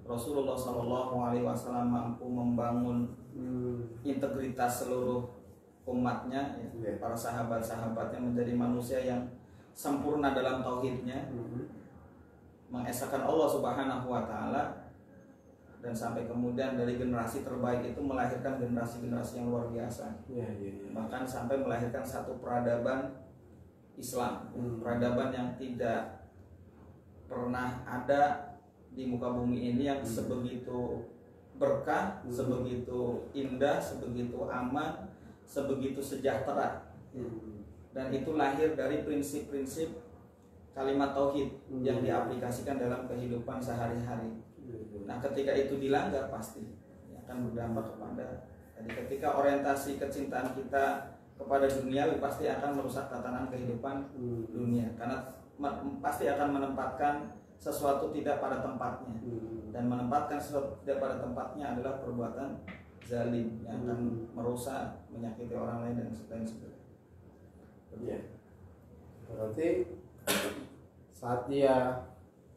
Rasulullah SAW mampu membangun integritas seluruh umatnya, para sahabat-sahabatnya menjadi manusia yang sempurna dalam tauhidnya, mengesahkan Allah Subhanahu wa Ta'ala, dan sampai kemudian dari generasi terbaik itu melahirkan generasi-generasi yang luar biasa. Bahkan sampai melahirkan satu peradaban Islam, peradaban yang tidak pernah ada di muka bumi ini yang sebegitu berkah, sebegitu indah, sebegitu aman, sebegitu sejahtera. Dan itu lahir dari prinsip-prinsip kalimat tauhid yang diaplikasikan dalam kehidupan sehari-hari. Nah, ketika itu dilanggar pasti akan berdampak kepada, jadi ketika orientasi kecintaan kita kepada dunia pasti akan merusak tatanan kehidupan dunia, karena pasti akan menempatkan sesuatu tidak pada tempatnya, dan menempatkan sesuatu tidak pada tempatnya adalah perbuatan zalim yang akan merusak, menyakiti orang lain dan sebagainya. Berarti saat dia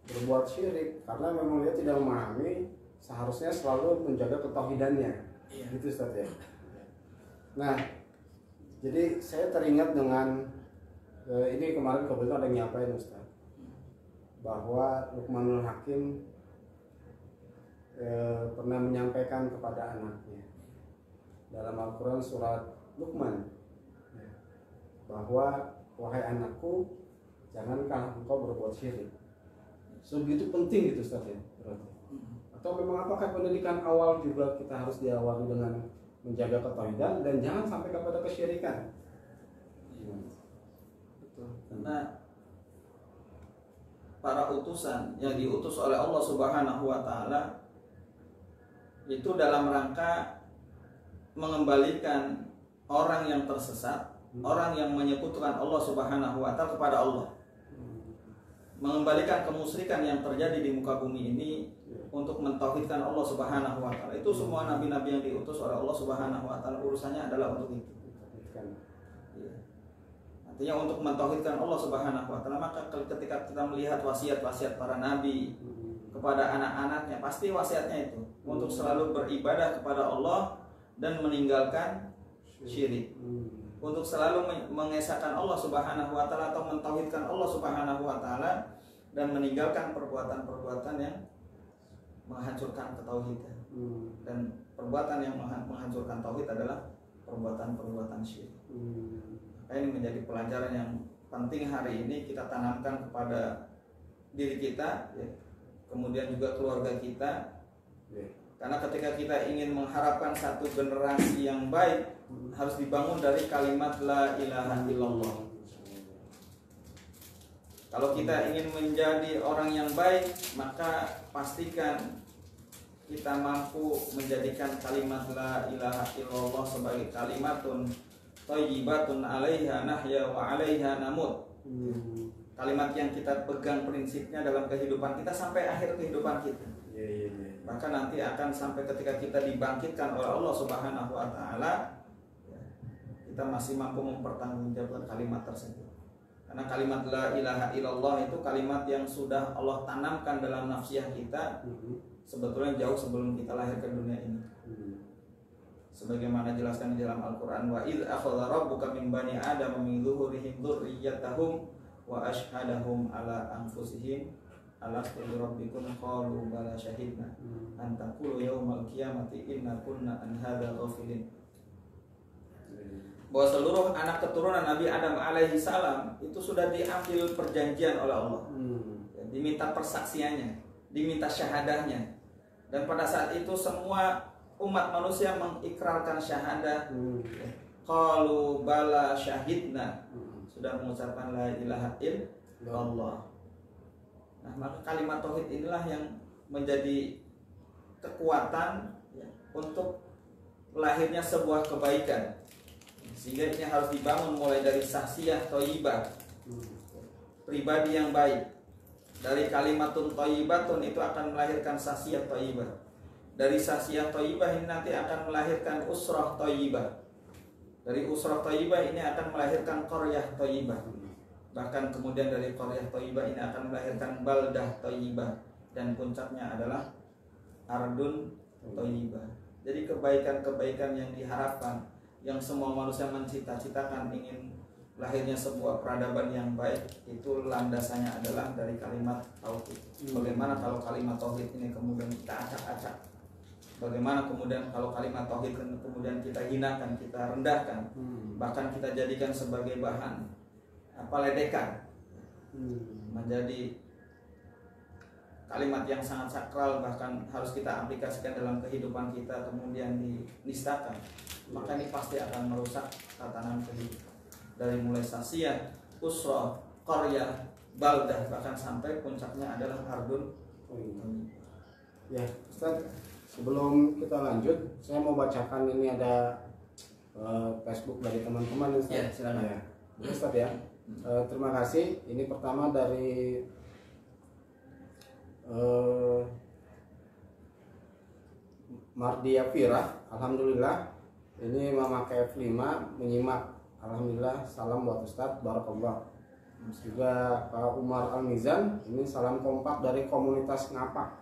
berbuat syirik karena memang dia tidak memahami, seharusnya selalu menjaga ketauhidannya. Gitu Ustaz ya. Nah, jadi saya teringat dengan ini kemarin kebetulan ada yang nyapain Ustaz, bahwa Luqmanul Hakim pernah menyampaikan kepada anaknya dalam Al-Quran surat Luqman, bahwa wahai anakku, janganlah engkau berbuat syirik. Sebegitu penting gitu Ustaz ya. Atau memang apakah pendidikan awal juga kita harus diawali dengan menjaga ketauhidan dan jangan sampai kepada kesyirikan? Betul. Karena para utusan yang diutus oleh Allah Subhanahu wa Ta'ala itu dalam rangka mengembalikan orang yang tersesat, orang yang menyekutukan Allah Subhanahu wa Ta'ala kepada Allah, mengembalikan kemusyrikan yang terjadi di muka bumi ini untuk mentauhidkan Allah Subhanahu wa Ta'ala. Itu semua nabi-nabi yang diutus oleh Allah Subhanahu wa Ta'ala urusannya adalah untuk itu. Artinya untuk mentauhidkan Allah Subhanahu wa Ta'ala. Maka ketika kita melihat wasiat-wasiat para nabi kepada anak-anaknya, pasti wasiatnya itu untuk selalu beribadah kepada Allah dan meninggalkan syirik, untuk selalu mengesahkan Allah Subhanahu wa Ta'ala atau mentauhidkan Allah Subhanahu wa Ta'ala dan meninggalkan perbuatan-perbuatan yang menghancurkan ketauhidan. Dan perbuatan yang menghancurkan tauhid adalah perbuatan-perbuatan syirik. Maka ini menjadi pelajaran yang penting hari ini kita tanamkan kepada diri kita, ya, kemudian juga keluarga kita. Karena ketika kita ingin mengharapkan satu generasi yang baik, harus dibangun dari kalimat la ilaha illallah. Kalau kita ingin menjadi orang yang baik, maka pastikan kita mampu menjadikan kalimat la ilaha illallah sebagai kalimatun thayyibatun 'alaiha nahya wa 'alaiha namut. Kalimat yang kita pegang prinsipnya dalam kehidupan kita sampai akhir kehidupan kita. Maka nanti akan sampai ketika kita dibangkitkan oleh Allah Subhanahu wa Ta'ala, kita masih mampu mempertanggungjawabkan kalimat tersebut. Karena kalimat la ilaha illallah itu kalimat yang sudah Allah tanamkan dalam nafsiyah kita sebetulnya jauh sebelum kita lahir ke dunia ini. Sebagaimana jelaskan di dalam Al-Quran, wa idh akhadha rabbuka min bani adam min zuhurihim dzurriyyatahum wa ashhadahum ala anfusihim alastu bi rabbikum qalu bala syahidna an taqulu yaumal qiyamati inna kunna an hadza ghafilin. bahwa seluruh anak keturunan Nabi Adam alaihi salam itu sudah diambil perjanjian oleh Allah. Diminta persaksiannya, diminta syahadahnya. Dan pada saat itu semua umat manusia mengikrarkan syahadah. Qalu bala syahidna, sudah mengucapkan la ilaha illallah. Nah, maka kalimat tauhid inilah yang menjadi kekuatan ya, untuk lahirnya sebuah kebaikan. Sehingga ini harus dibangun mulai dari sahsiyah thayyibah, pribadi yang baik. Dari kalimatun thayyibatun itu akan melahirkan sahsiyah thayyibah. Dari sahsiyah thayyibah ini nanti akan melahirkan usrah thayyibah. Dari usrah thayyibah ini akan melahirkan qaryah thayyibah. Bahkan kemudian dari qaryah thayyibah ini akan melahirkan baldah thayyibah, dan puncaknya adalah ardun thayyibah. Jadi kebaikan-kebaikan yang diharapkan, yang semua manusia mencita-citakan ingin lahirnya sebuah peradaban yang baik, itu landasannya adalah dari kalimat tauhid. Bagaimana kalau kalimat tauhid ini kemudian kita acak-acak? Bagaimana kemudian kalau kalimat tauhid kemudian kita hinakan, kita rendahkan, bahkan kita jadikan sebagai bahan ledekan, menjadi kalimat yang sangat sakral, bahkan harus kita aplikasikan dalam kehidupan kita kemudian dinistakan, maka ini pasti akan merusak tatanan kehidupan. Dari mulai sasiyah, usrah, qaryah, baldah, bahkan sampai puncaknya adalah ardun. Ya, Ustaz, sebelum kita lanjut, saya mau bacakan ini ada Facebook dari teman-teman Ustaz. Ya, silakan. Ya. Ustaz ya. Terima kasih. Ini pertama dari Mardia Fira. Alhamdulillah, ini Mama KF5 menyimak. Alhamdulillah, salam buat Ustadz, barakallah. Juga Pak Umar Al-Mizan, ini salam kompak dari komunitas Ngapak.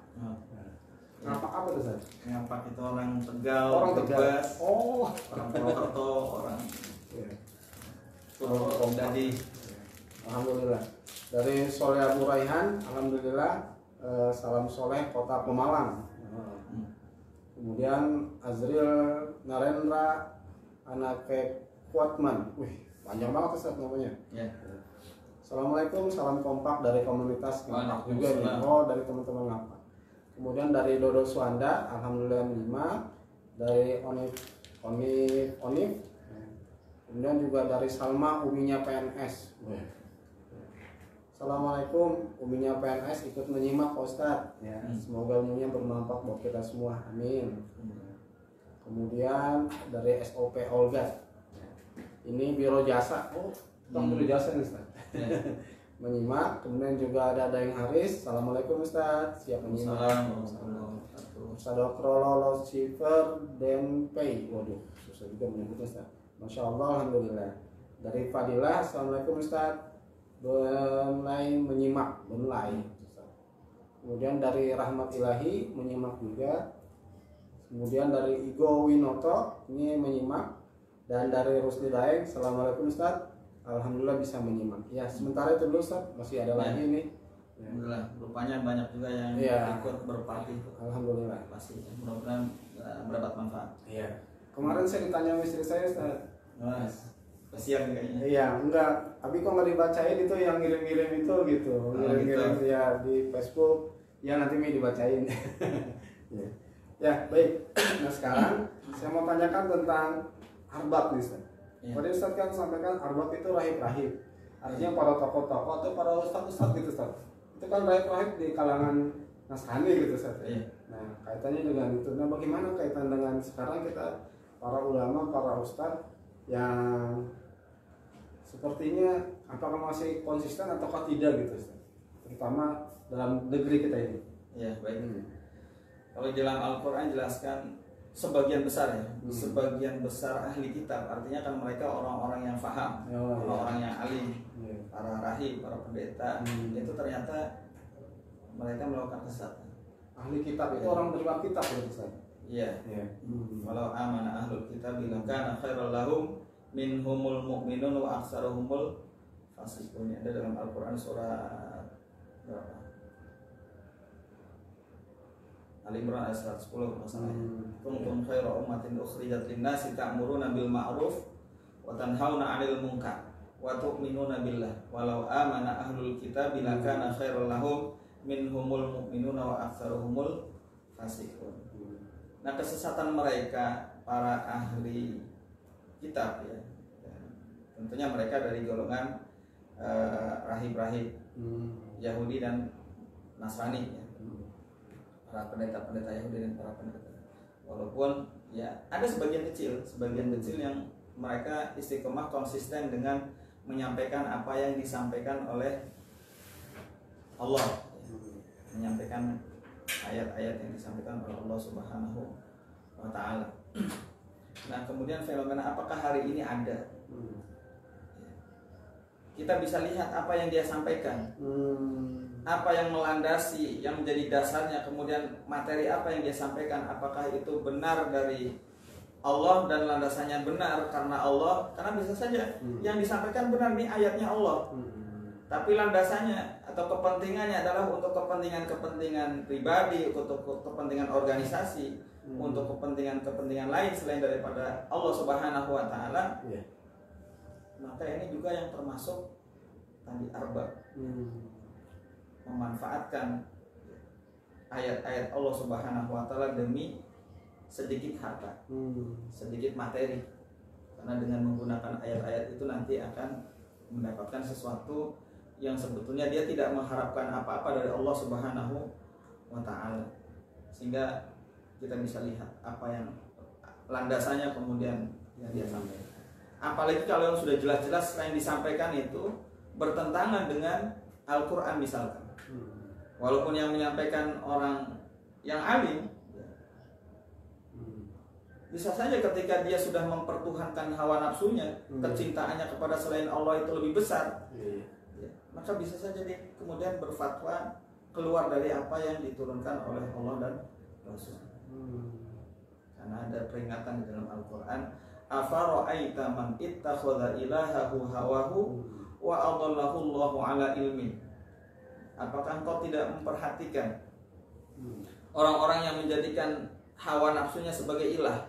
Ngapak apa tuh Ustadz? Ngapak itu orang Tegal, orang Tegal. Oh, orang Purwokerto, orang Purwodadi. Alhamdulillah. Dari Soleh Abu Raihan, alhamdulillah, salam soleh Kota Pemalang. Kemudian Azril Narendra Anake Kuatman, wih panjang banget Ustaz namanya. Ya. Assalamualaikum, salam kompak dari komunitas Ngapak juga nih. Oh, dari teman-teman Ngapak. Kemudian dari Dodo Suanda, alhamdulillah 5. Dari Onif. Kemudian juga dari Salma, uminya PNS. Assalamualaikum, uminya PNS ikut menyimak Ustaz. Ya, semoga ilmunya bermanfaat buat kita semua. Amin. Kemudian dari SOP Olga. Ini Biro Jasa. Oh, Biro Jasa nih Ustaz. Menyimak. Kemudian juga ada Daeng Haris. Assalamualaikum Ustaz. Siap menyimak. Sadokralolo Siver Denpei. Waduh, susah juga menyebutnya Ustaz. Masya Allah, alhamdulillah. Dari Fadilah. Assalamualaikum Ustaz. Benlai menyimak. Benlai. Kemudian dari Rahmat Ilahi menyimak juga. Kemudian dari Igo Winoto ini menyimak. Dan dari Rusdi Daeng, assalamualaikum Ustaz. Alhamdulillah bisa menyimak. Ya, sementara itu dulu Ustaz, masih ada lagi nih. Ya. Alhamdulillah, rupanya banyak juga yang ikut berparti. Alhamdulillah. Pasti, mudah-mudahan mendapat manfaat. Iya. Kemarin saya ditanya sama istri saya Ustaz. Mas, kasihan kayaknya. Iya, enggak. Tapi kok nggak dibacain itu yang ngirim-ngirim itu gitu. Ngirim-ngirim gitu. Ya di Facebook. Ya nanti mi dibacain. Ya. Ya, baik. Nah sekarang saya mau tanyakan tentang arbab nih Ustaz. Ya. Tadi Ustaz kan sampaikan arbab itu rahib-rahib. Artinya para tokoh-tokoh atau para ustaz-ustaz gitu Ustaz. Itu kan rahib-rahib di kalangan Nasrani gitu Ustaz. Ya. Nah kaitannya dengan itu. Nah bagaimana kaitan dengan sekarang kita para ulama, para ustaz yang sepertinya apakah masih konsisten ataukah tidak gitu Ustaz? Terutama dalam negeri kita ini. Ya, baik. Kalau di dalam Al-Quran jelaskan sebagian besar ya, sebagian besar ahli kitab, artinya kan mereka orang-orang yang faham, orang-orang yang alim, para rahib, para pendeta, itu ternyata mereka melakukan kesesatan. Ahli kitab itu orang terima kitab ya Ustaz? Iya. Walau amana ahlul kitab bilang kana khairal lahum minhumul mu'minun wa aktsaruhumul fasiqun. Ada dalam Al-Quran surat berapa? Al-Imran ayat 110 masalahnya. Kuntum khairu ummatin ukhrijat lin-nasi ta'muruna bil ma'ruf wa tanhauna 'anil munkar wa tu'minuna billah walau amana ahlul kitab lakana khairal lahum minhumul mu'minuna wa aktsaruhumul fasiqun. Nah, kesesatan mereka para ahli kitab ya, tentunya mereka dari golongan rahib-rahib Yahudi dan Nasrani ya. Para pendeta-pendeta Yahudi dan para pendeta. Walaupun ya ada sebagian kecil yang mereka istiqomah konsisten dengan menyampaikan apa yang disampaikan oleh Allah, menyampaikan ayat-ayat yang disampaikan oleh Allah Subhanahu wa taala. Nah, kemudian fenomena apakah hari ini ada? Kita bisa lihat apa yang dia sampaikan, apa yang melandasi, yang menjadi dasarnya, kemudian materi apa yang dia sampaikan, apakah itu benar dari Allah dan landasannya benar karena Allah, karena bisa saja yang disampaikan benar nih ayatnya Allah, tapi landasannya atau kepentingannya adalah untuk kepentingan pribadi, untuk kepentingan organisasi, untuk kepentingan lain selain daripada Allah Subhanahu wa taala. Maka ini juga yang termasuk tadi arbab, memanfaatkan ayat-ayat Allah Subhanahu wa taala demi sedikit harta, sedikit materi. Karena dengan menggunakan ayat-ayat itu nanti akan mendapatkan sesuatu yang sebetulnya dia tidak mengharapkan apa-apa dari Allah Subhanahu wa taala. Sehingga kita bisa lihat apa yang landasannya kemudian yang dia sampaikan. Apalagi kalau yang sudah jelas-jelas yang disampaikan itu bertentangan dengan Al-Quran misalkan. Walaupun yang menyampaikan orang yang alim, bisa saja ketika dia sudah mempertuhankan hawa nafsunya, kecintaannya kepada selain Allah itu lebih besar, maka bisa saja dia kemudian berfatwa keluar dari apa yang diturunkan oleh Allah dan Rasul. Karena ada peringatan di dalam Al-Quran, afara'aita man ittakhadha ilahahu hawahu wa adallahu Allahu ala ilmin. Apakah engkau tidak memperhatikan orang-orang yang menjadikan hawa nafsunya sebagai ilah,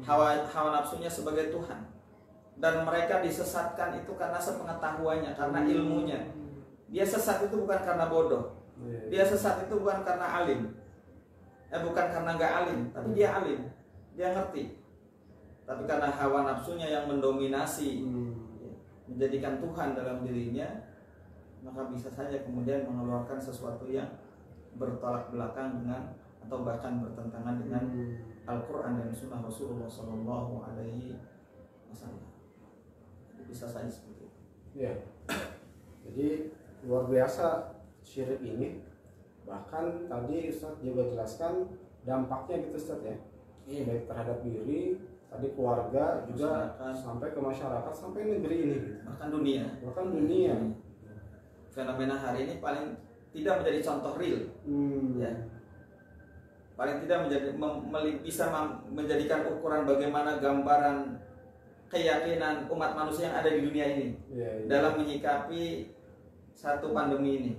hawa nafsunya sebagai Tuhan, dan mereka disesatkan itu karena sepengetahuannya, karena ilmunya. Dia sesat itu bukan karena bodoh, dia sesat itu bukan karena alim, bukan karena nggak alim, tapi dia alim, dia ngerti. Tapi karena hawa nafsunya yang mendominasi, menjadikan Tuhan dalam dirinya, maka bisa saja kemudian mengeluarkan sesuatu yang bertolak belakang dengan atau bahkan bertentangan dengan Al-Quran dan Sunnah Rasulullah Sallallahu Alaihi Wasallam. Bisa saja seperti itu. Ya. Jadi luar biasa syirik ini. Bahkan tadi Ustaz juga jelaskan dampaknya gitu Ustaz ya. Baik terhadap diri, tadi keluarga, juga sampai ke masyarakat, sampai negeri ini gitu. Bahkan dunia. Fenomena hari ini paling tidak menjadi contoh real, ya. Paling tidak bisa menjadikan ukuran bagaimana gambaran keyakinan umat manusia yang ada di dunia ini dalam menyikapi satu pandemi ini.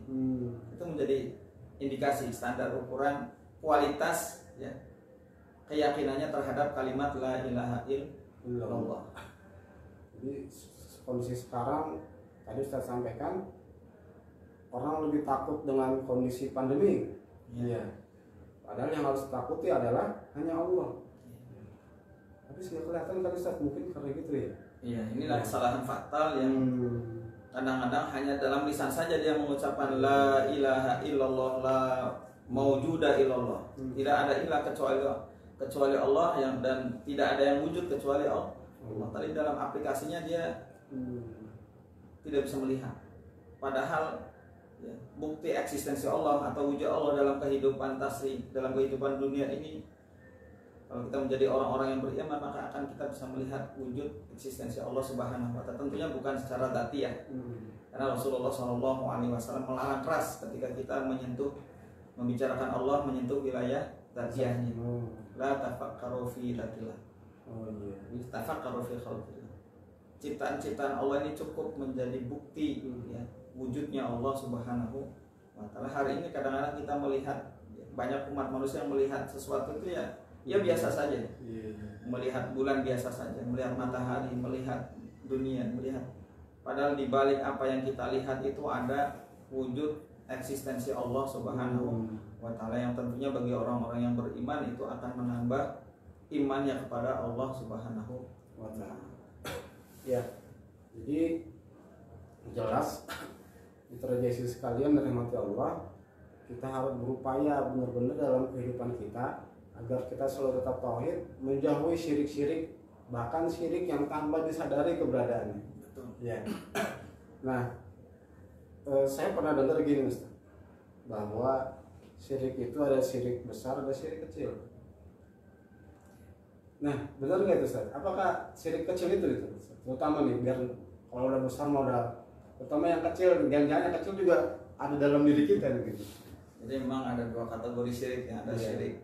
Itu menjadi indikasi standar ukuran kualitas, ya, keyakinannya terhadap kalimat la ilaha illallah. Jadi kondisi sekarang tadi Ustaz sampaikan, orang lebih takut dengan kondisi pandemi. Padahal yang harus takuti adalah hanya Allah. Tapi sudah kelihatan tadi Ustaz, mungkin karena gitu ya. Iya, inilah kesalahan fatal yang kadang-kadang hanya dalam lisan saja dia mengucapkan la ilaha illallah, la maujuda illallah. Tidak ada ilah kecuali Allah, yang dan tidak ada yang wujud kecuali Allah. Tapi dalam aplikasinya dia tidak bisa melihat. Padahal ya, bukti eksistensi Allah atau wujud Allah dalam kehidupan tasri, dalam kehidupan dunia ini, kalau kita menjadi orang-orang yang beriman, maka akan kita bisa melihat wujud eksistensi Allah Subhanahu wa taala. Tentunya bukan secara dzatiyah. Karena Rasulullah SAW melarang keras ketika kita membicarakan Allah, menyentuh wilayah dzatiyahnya. La tafakkaru fi dzatillah. Tafakkaru fi khalqillah. Ciptaan-ciptaan Allah ini cukup menjadi bukti, ya, wujudnya Allah Subhanahu wa taala. Hari ini kadang-kadang kita melihat, banyak umat manusia yang melihat sesuatu itu ya biasa saja. Melihat bulan biasa saja, melihat matahari, melihat dunia, melihat padahal di balik apa yang kita lihat itu ada wujud eksistensi Allah Subhanahu wa taala yang tentunya bagi orang-orang yang beriman itu akan menambah imannya kepada Allah Subhanahu wa taala. Ya. Jadi jelas terjadi sekalian dari rahmat Allah, kita harus berupaya benar-benar dalam kehidupan kita agar kita selalu tetap tauhid, menjauhi syirik-syirik, bahkan syirik yang tanpa disadari keberadaannya. Betul. Ya. Nah, saya pernah dengar gini Ustaz, bahwa syirik itu ada syirik besar, ada syirik kecil. Nah, benar nggak itu Ustaz? Apakah syirik kecil itu Ustaz? Terutama nih, biar kalau udah besar mau udah, terutama yang kecil, jangan-jangan yang kecil juga ada dalam diri kita gitu. Jadi memang ada dua kategori syirik ya, ada Yeah. syirik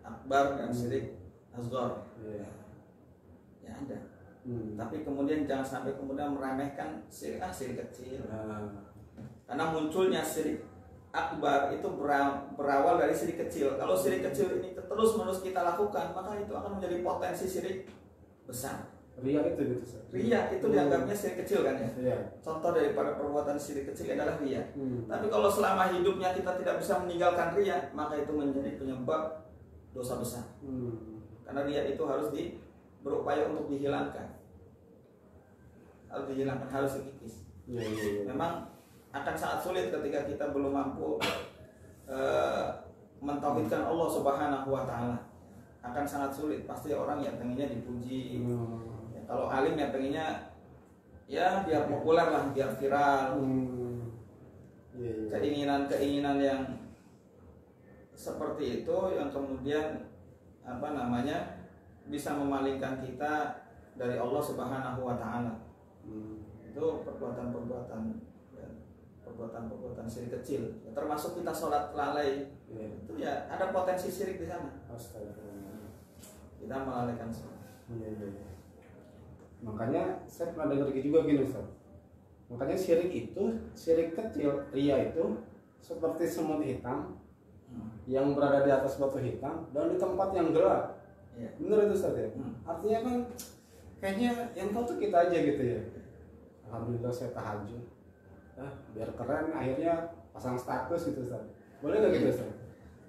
akbar dan syirik asghar. Yeah. Ya ada. Tapi kemudian jangan sampai kemudian meremehkan syirik kecil. Karena munculnya syirik akbar itu berawal dari syirik kecil. Kalau syirik kecil ini terus-menerus kita lakukan, maka itu akan menjadi potensi syirik besar. Ria itu gitu Ustaz. Ria itu dianggapnya syirik kecil kan ya. Iya. Contoh daripada perbuatan syirik kecil adalah ria. Tapi kalau selama hidupnya kita tidak bisa meninggalkan ria, maka itu menjadi penyebab dosa besar. Karena ria itu harus berupaya untuk dihilangkan. Harus dihilangkan, harus dikikis. Iya. Memang akan sangat sulit ketika kita belum mampu mentauhidkan Allah Subhanahu wa taala. Akan sangat sulit. Pasti orang yang pengennya dipuji. Ya, kalau alim yang pengennya ya biar populer lah, biar viral. Keinginan-keinginan yang seperti itu yang kemudian bisa memalingkan kita dari Allah Subhanahu wa taala. Itu perbuatan syirik kecil. Termasuk kita sholat lalai. Itu ya ada potensi syirik di sana. Astagfirullah. Kita melalaikan sholat. Iya. Makanya saya pernah dengar juga gini Ustaz. Makanya syirik kecil, ria itu seperti semut hitam yang berada di atas batu hitam dan di tempat yang gelap. Iya. Bener itu Ustaz ya? Artinya kan kayaknya yang tahu tuh kita aja gitu ya. Alhamdulillah saya tahajud. Biar keren akhirnya pasang status gitu Ustaz. Boleh nggak gitu Ustaz?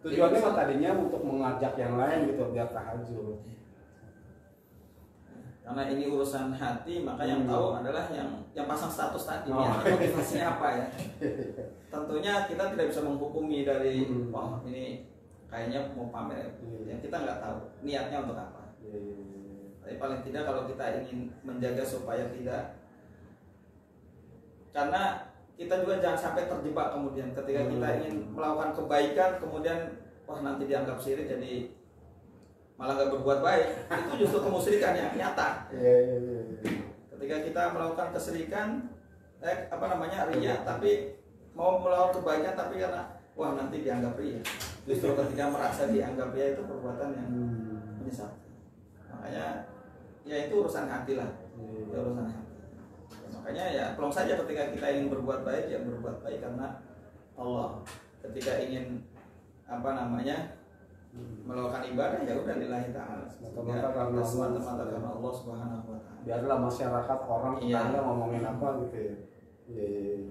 Tujuannya kan tadinya untuk mengajak yang lain gitu biar tahajud. Karena ini urusan hati, maka yang tahu adalah yang pasang status tadi. Motivasinya apa ya? Tentunya kita tidak bisa menghukumi dari ini kayaknya mau pamer. Ya, kita nggak tahu niatnya untuk apa. Tapi paling tidak kalau kita ingin menjaga supaya tidak, karena kita juga jangan sampai terjebak kemudian ketika kita ingin melakukan kebaikan kemudian nanti dianggap syirik jadi malah gak berbuat baik. Itu justru kemusyrikan yang nyata. Ketika kita melakukan kesyirikan ria, tapi mau melakukan kebaikan tapi karena nanti dianggap ria. Justru ketika merasa dianggap ria itu perbuatan yang menyesatkan. Makanya ya itu urusan hati lah. Ya, urusan hati. Makanya ya pelong saja ketika kita ingin berbuat baik, ya berbuat baik karena Allah. Ketika ingin melakukan ibadah, ya udah lillahi ta'ala. Semata-mata karena Allah Subhanahu wa taala. Biarlah masyarakat orang tetangga ngomongin apa gitu ya. Iya.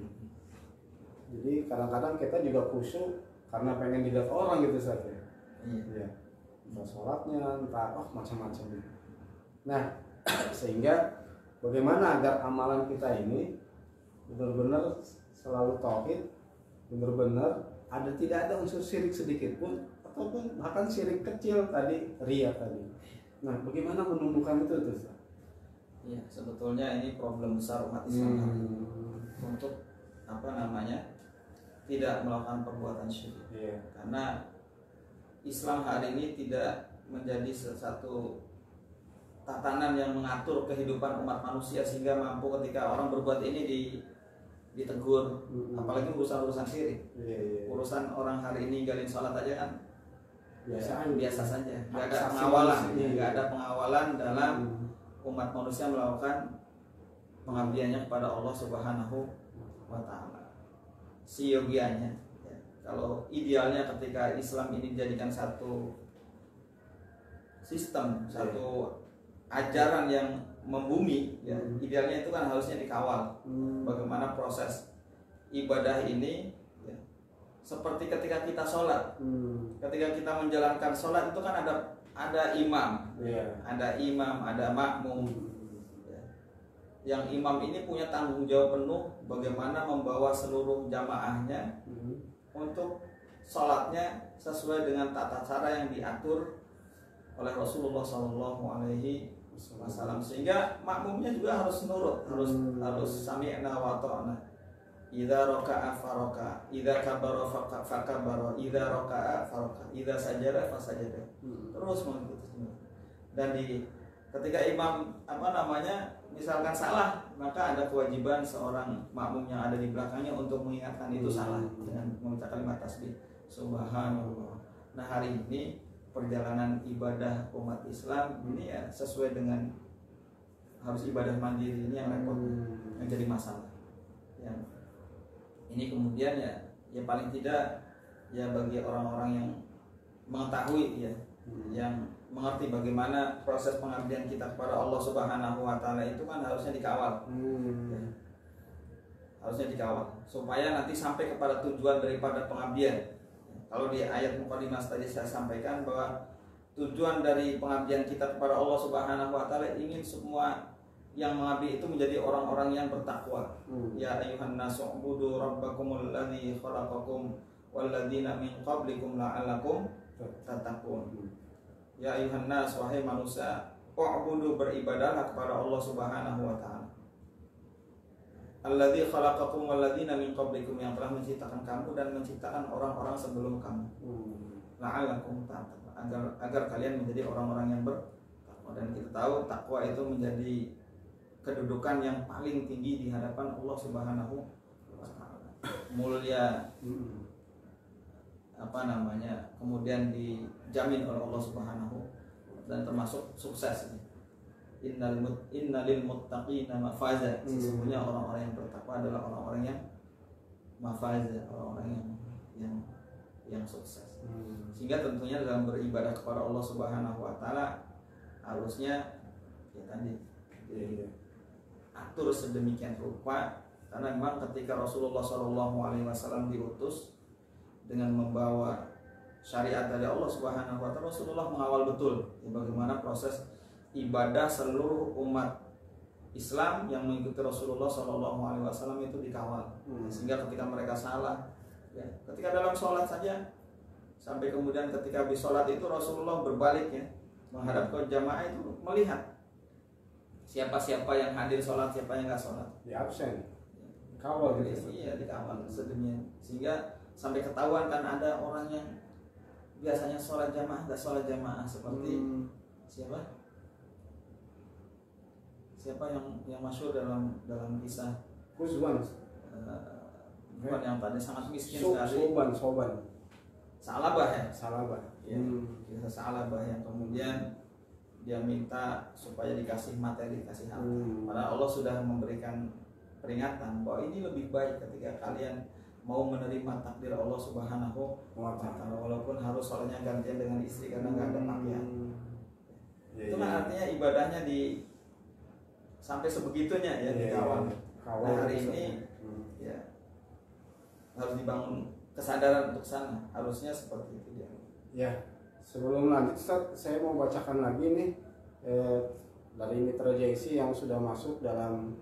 Jadi kadang-kadang kita juga khusyuk karena pengen dilihat orang gitu saja. Iya. Entah sholatnya, entah macam-macam. Nah, sehingga bagaimana agar amalan kita ini benar-benar selalu tauhid, benar-benar tidak ada unsur syirik sedikit pun, ataupun bahkan syirik kecil tadi, ria tadi. Nah, bagaimana menumbuhkan itu tuh? Iya, sebetulnya ini problem besar umat Islam untuk tidak melakukan perbuatan syirik. Karena Islam hari ini tidak menjadi satu tatanan yang mengatur kehidupan umat manusia sehingga mampu ketika orang berbuat ini ditegur. Apalagi urusan syirik. Urusan orang hari ini galin sholat aja kan biasa saja, nggak ada pengawalan dalam umat manusia melakukan pengabdiannya kepada Allah Subhanahu wa taala. Siogianya ya. Kalau idealnya ketika Islam ini dijadikan satu sistem, satu ajaran yang membumi ya, idealnya itu kan harusnya dikawal. Bagaimana proses ibadah ini ya, seperti ketika kita sholat, ketika kita menjalankan sholat itu kan ada imam, ada imam, ada makmum. Yang imam ini punya tanggung jawab penuh bagaimana membawa seluruh jamaahnya untuk sholatnya sesuai dengan tata cara yang diatur oleh Rasulullah SAW, sehingga makmumnya juga harus nurut, harus sami'na wa ta'na. Idza raka'a faraka, idza kabara fakabara, idza raka'a faraka, idza sajada fasajada. Terus mengikuti. Dan ketika imam misalkan salah, maka ada kewajiban seorang makmum yang ada di belakangnya untuk mengingatkan itu salah dengan mengucapkan kalimat tasbih subhanallah. Nah, hari ini perjalanan ibadah umat Islam ini ya sesuai dengan harus ibadah mandiri, ini yang repot, yang jadi masalah. Yang ini kemudian ya paling tidak ya bagi orang-orang yang mengetahui ya, yang mengerti bagaimana proses pengabdian kita kepada Allah Subhanahu wa taala itu kan harusnya dikawal. Ya. Harusnya dikawal supaya nanti sampai kepada tujuan daripada pengabdian. Kalau di ayat mukadimah tadi saya sampaikan bahwa tujuan dari pengabdian kita kepada Allah Subhanahu wa taala ingin semua yang mengabdi itu menjadi orang-orang yang bertakwa. Ya ayuhan nasu ubudu rabbakumul ladzi khalaqakum wal ladzina min qablikum la'allakum tattaqun. Ya ayuhan nas, wahai manusia, u'budu, beribadahlah kepada Allah Subhanahu wa taala. Alladzi khalaqakum wal ladzina min qablikum, yang telah menciptakan kamu dan menciptakan orang-orang sebelum kamu. La'allakum tattaqun, agar kalian menjadi orang-orang yang bertakwa. Dan kita tahu takwa itu menjadi kedudukan yang paling tinggi di hadapan Allah Subhanahu wa taala. Mulia kemudian dijamin oleh Allah Subhanahu dan termasuk sukses. Innalil muttaqina mafaza, sesungguhnya orang-orang yang bertakwa adalah orang-orang yang mafaza, orang-orang yang sukses. Sehingga tentunya dalam beribadah kepada Allah Subhanahu wa taala harusnya ya tadi atur sedemikian rupa, karena memang ketika Rasulullah SAW diutus dengan membawa syariat dari Allah Subhanahu wa taala, Rasulullah mengawal betul ya, bagaimana proses ibadah seluruh umat Islam yang mengikuti Rasulullah SAW itu dikawal. Sehingga ketika mereka salah ya, ketika dalam sholat saja, sampai kemudian ketika habis sholat itu Rasulullah berbalik ya, menghadap ke jamaah itu melihat siapa-siapa yang hadir sholat, siapa yang nggak sholat, di absen, kawal gitu. Iya, dikawal sedemikian sehingga sampai ketahuan kan ada orang yang biasanya sholat jamaah nggak sholat jamaah, seperti siapa yang masyhur dalam kisah Kuzwan, bukan yang tadi sangat miskin sekali, Soban Salabah ya, ya, kisah Salabah yang kemudian dia minta supaya dikasih materi, dikasih harta. Padahal Allah sudah memberikan peringatan bahwa ini lebih baik ketika kalian mau menerima takdir Allah Subhanahu wa taala, walaupun harus sholatnya gantian dengan istri karena nggak ada pakaian. Itu kan artinya ibadahnya sampai sebegitunya ya dikawal. Nah, hari ini ya harus dibangun kesadaran untuk sana, harusnya seperti itu ya. Ya, sebelum lanjut Ustaz, saya mau bacakan lagi nih dari Mitra JC yang sudah masuk dalam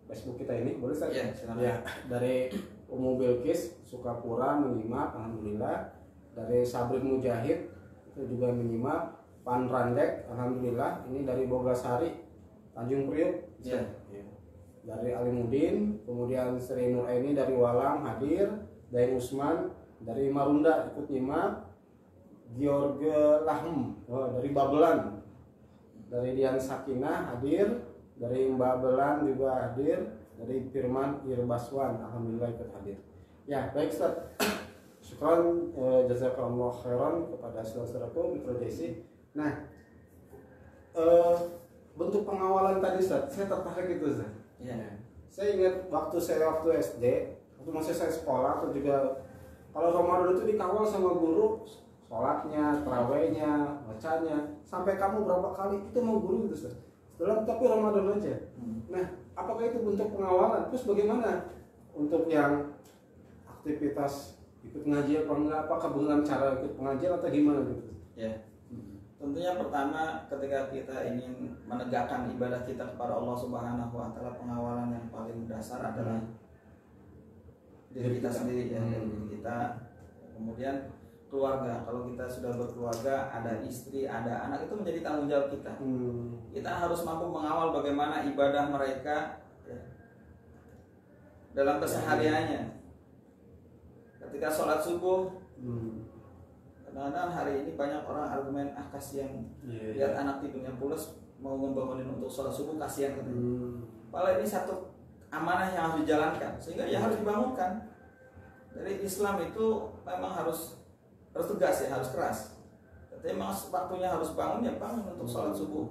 Facebook kita ini, boleh Ustaz? Ya, silakan. Ya, dari Umu Bilkis Sukapura menyimak, alhamdulillah. Dari Sabrin Mujahid itu juga menyimak. Pan Randek, alhamdulillah. Ini dari Bogasari, Tanjung Priuk. Ya. Dari Alimudin, kemudian Sri Nuraini dari Walang hadir, dari Usman dari Marunda ikut nyimak, George Lahm dari Babelan, dari Dian Sakinah hadir, dari Mbak Belan juga hadir, dari Firman Irbaswan alhamdulillah ikut hadir. Ya baik Ustaz, syukran jazakallah khairan kepada saudara-saudaraku Mitra JC. Nah bentuk pengawalan tadi Ustaz, saya tertarik itu Ustaz. Ya. Saya ingat waktu SD, waktu masih saya sekolah atau juga kalau Ramadan itu dikawal sama guru, sholatnya, tarawehnya, bacanya, sampai kamu berapa kali itu mau guru itu Ustaz. tapi Ramadan aja. Nah, apakah itu bentuk pengawalan? Terus bagaimana untuk yang aktivitas ikut pengajian apa enggak? Apakah dengan cara ikut pengajian atau gimana gitu? Ya. Tentunya pertama ketika kita ingin menegakkan ibadah kita kepada Allah Subhanahu wa taala, pengawalan yang paling dasar adalah diri kita sendiri ya, dari diri kita. Kemudian keluarga, kalau kita sudah berkeluarga, ada istri, ada anak, itu menjadi tanggung jawab kita. Kita harus mampu mengawal bagaimana ibadah mereka ya, dalam kesehariannya. Ketika sholat subuh, kadang-kadang hari ini banyak orang argumen kasihan lihat anak tidurnya pulas, mau membangunin untuk sholat subuh, kasihan katanya. Padahal ini satu amanah yang harus dijalankan, sehingga ya harus dibangunkan. Jadi Islam itu memang harus tegas ya, harus keras. Tapi memang waktunya harus bangun, ya bangun untuk sholat subuh.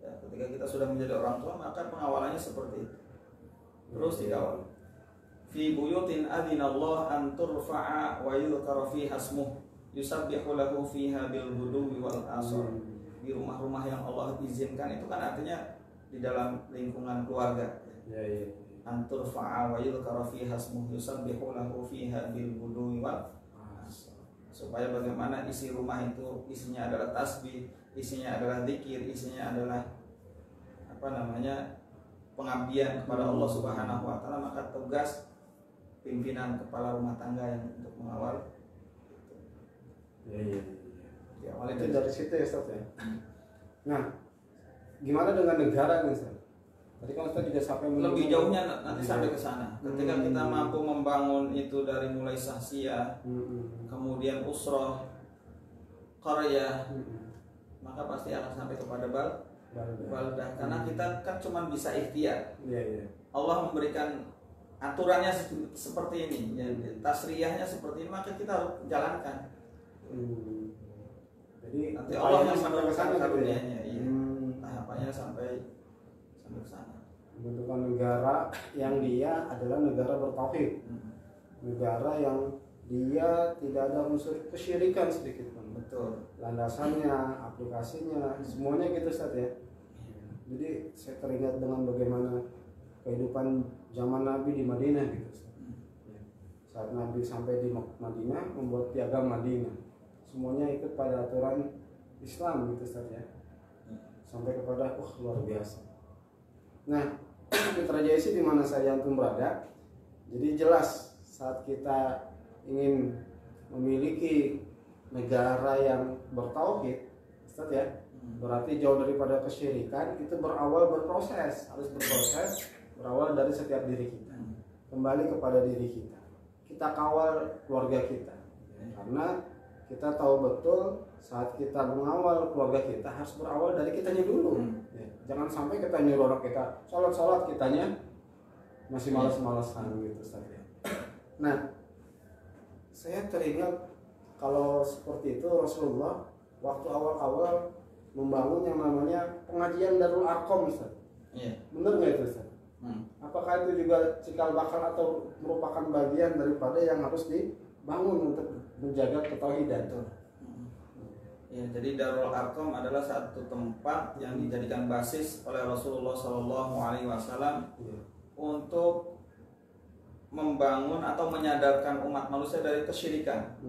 Ya, ketika kita sudah menjadi orang tua, maka pengawalannya seperti itu. Terus dikawal. Fi buyutin adzinallahu an turfa'a wa yudhkara fiha ismuhu yusabbihu lahu fiha bil ghuduwi wal asar. Di rumah-rumah yang Allah izinkan, itu kan artinya di dalam lingkungan keluarga. An turfa'a wa yudhkara fiha ismuhu yusabbihu lahu fiha bil ghuduwi wal asar. Supaya bagaimana isi rumah itu isinya adalah tasbih, isinya adalah zikir, isinya adalah pengabdian kepada Allah Subhanahu wa taala, maka tugas pimpinan kepala rumah tangga yang untuk mengawal. Ya, itu dari situ ya Ustaz ya. Nah, gimana dengan negara nih Ustaz? Tadi kan Ustaz juga sampai lebih jauhnya nanti sampai ke sana. Ketika kita mampu membangun itu dari mulai sahsia, kemudian usroh, qarya, maka pasti akan sampai kepada baldah. Karena kita kan cuma bisa ikhtiar. Allah memberikan aturannya seperti ini, ya, tasriyahnya seperti ini, maka kita harus jalankan. Jadi nanti Allah yang menentukan karunianya, tahapannya sampai ke sana. Bentukan negara yang dia adalah negara bertauhid, negara yang dia tidak ada unsur kesyirikan sedikit pun. Betul. Landasannya, aplikasinya, semuanya gitu Ustaz ya. Jadi saya teringat dengan bagaimana kehidupan zaman Nabi di Madinah gitu. Saat Nabi sampai di Madinah, membuat piagam Madinah, semuanya ikut pada aturan Islam gitu Ustaz ya. Sampai kepada luar biasa. Nah, Mitra Jaisi di mana saja antum berada, jadi jelas saat kita ingin memiliki negara yang bertauhid Ustaz ya, berarti jauh daripada kesyirikan, itu harus berproses, berawal dari setiap diri kita, kembali kepada diri kita. Kita kawal keluarga kita, karena kita tahu betul saat kita mengawal keluarga kita harus berawal dari kitanya dulu. Jangan sampai kita nyuruh orang kita sholat kitanya masih malas-malasan gitu Ustaz ya. Nah, saya teringat kalau seperti itu Rasulullah waktu awal-awal membangun yang namanya pengajian Darul Arqam Ustaz. Benar nggak itu Ustaz? Apakah itu juga cikal bakal atau merupakan bagian daripada yang harus dibangun untuk menjaga ketauhidan? Ya, jadi Darul Arqam adalah satu tempat yang dijadikan basis oleh Rasulullah SAW untuk membangun atau menyadarkan umat manusia dari kesyirikan.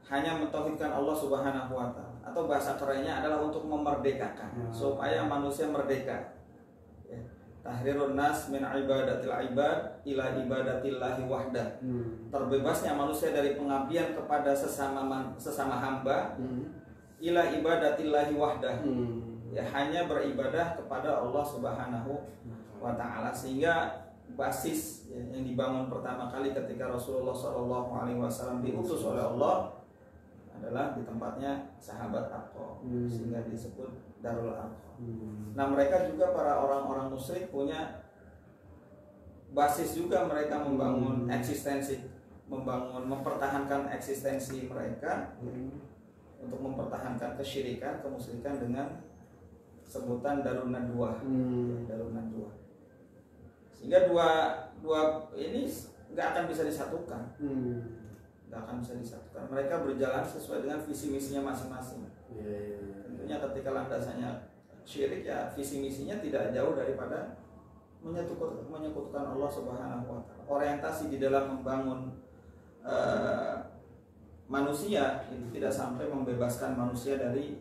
Hanya mentauhidkan Allah Subhanahu wa taala, atau bahasa kerennya adalah untuk memerdekakan supaya manusia merdeka. Tahrirun nas min ibadatil ibad ila ibadatillahi wahdah. Terbebasnya manusia dari pengabdian kepada sesama hamba ila ibadatillahi wahdah. Ya, hanya beribadah kepada Allah Subhanahu wa taala, sehingga basis yang dibangun pertama kali ketika Rasulullah SAW diutus oleh Allah adalah di tempatnya sahabat Arqam, sehingga disebut Darul Arqam. Nah, mereka juga para orang-orang musyrik punya basis juga, mereka membangun eksistensi, mempertahankan eksistensi mereka untuk mempertahankan kesyirikan, kemusyrikan dengan sebutan Darun Nadwah. Darun Nadwah. Sehingga dua ini nggak akan bisa disatukan. tidak akan bisa disatukan. Mereka berjalan sesuai dengan visi misinya masing-masing. Tentunya ketika landasannya syirik, ya visi misinya tidak jauh daripada menyekutukan Allah Subhanahu wa taala. Orientasi di dalam membangun manusia itu tidak sampai membebaskan manusia dari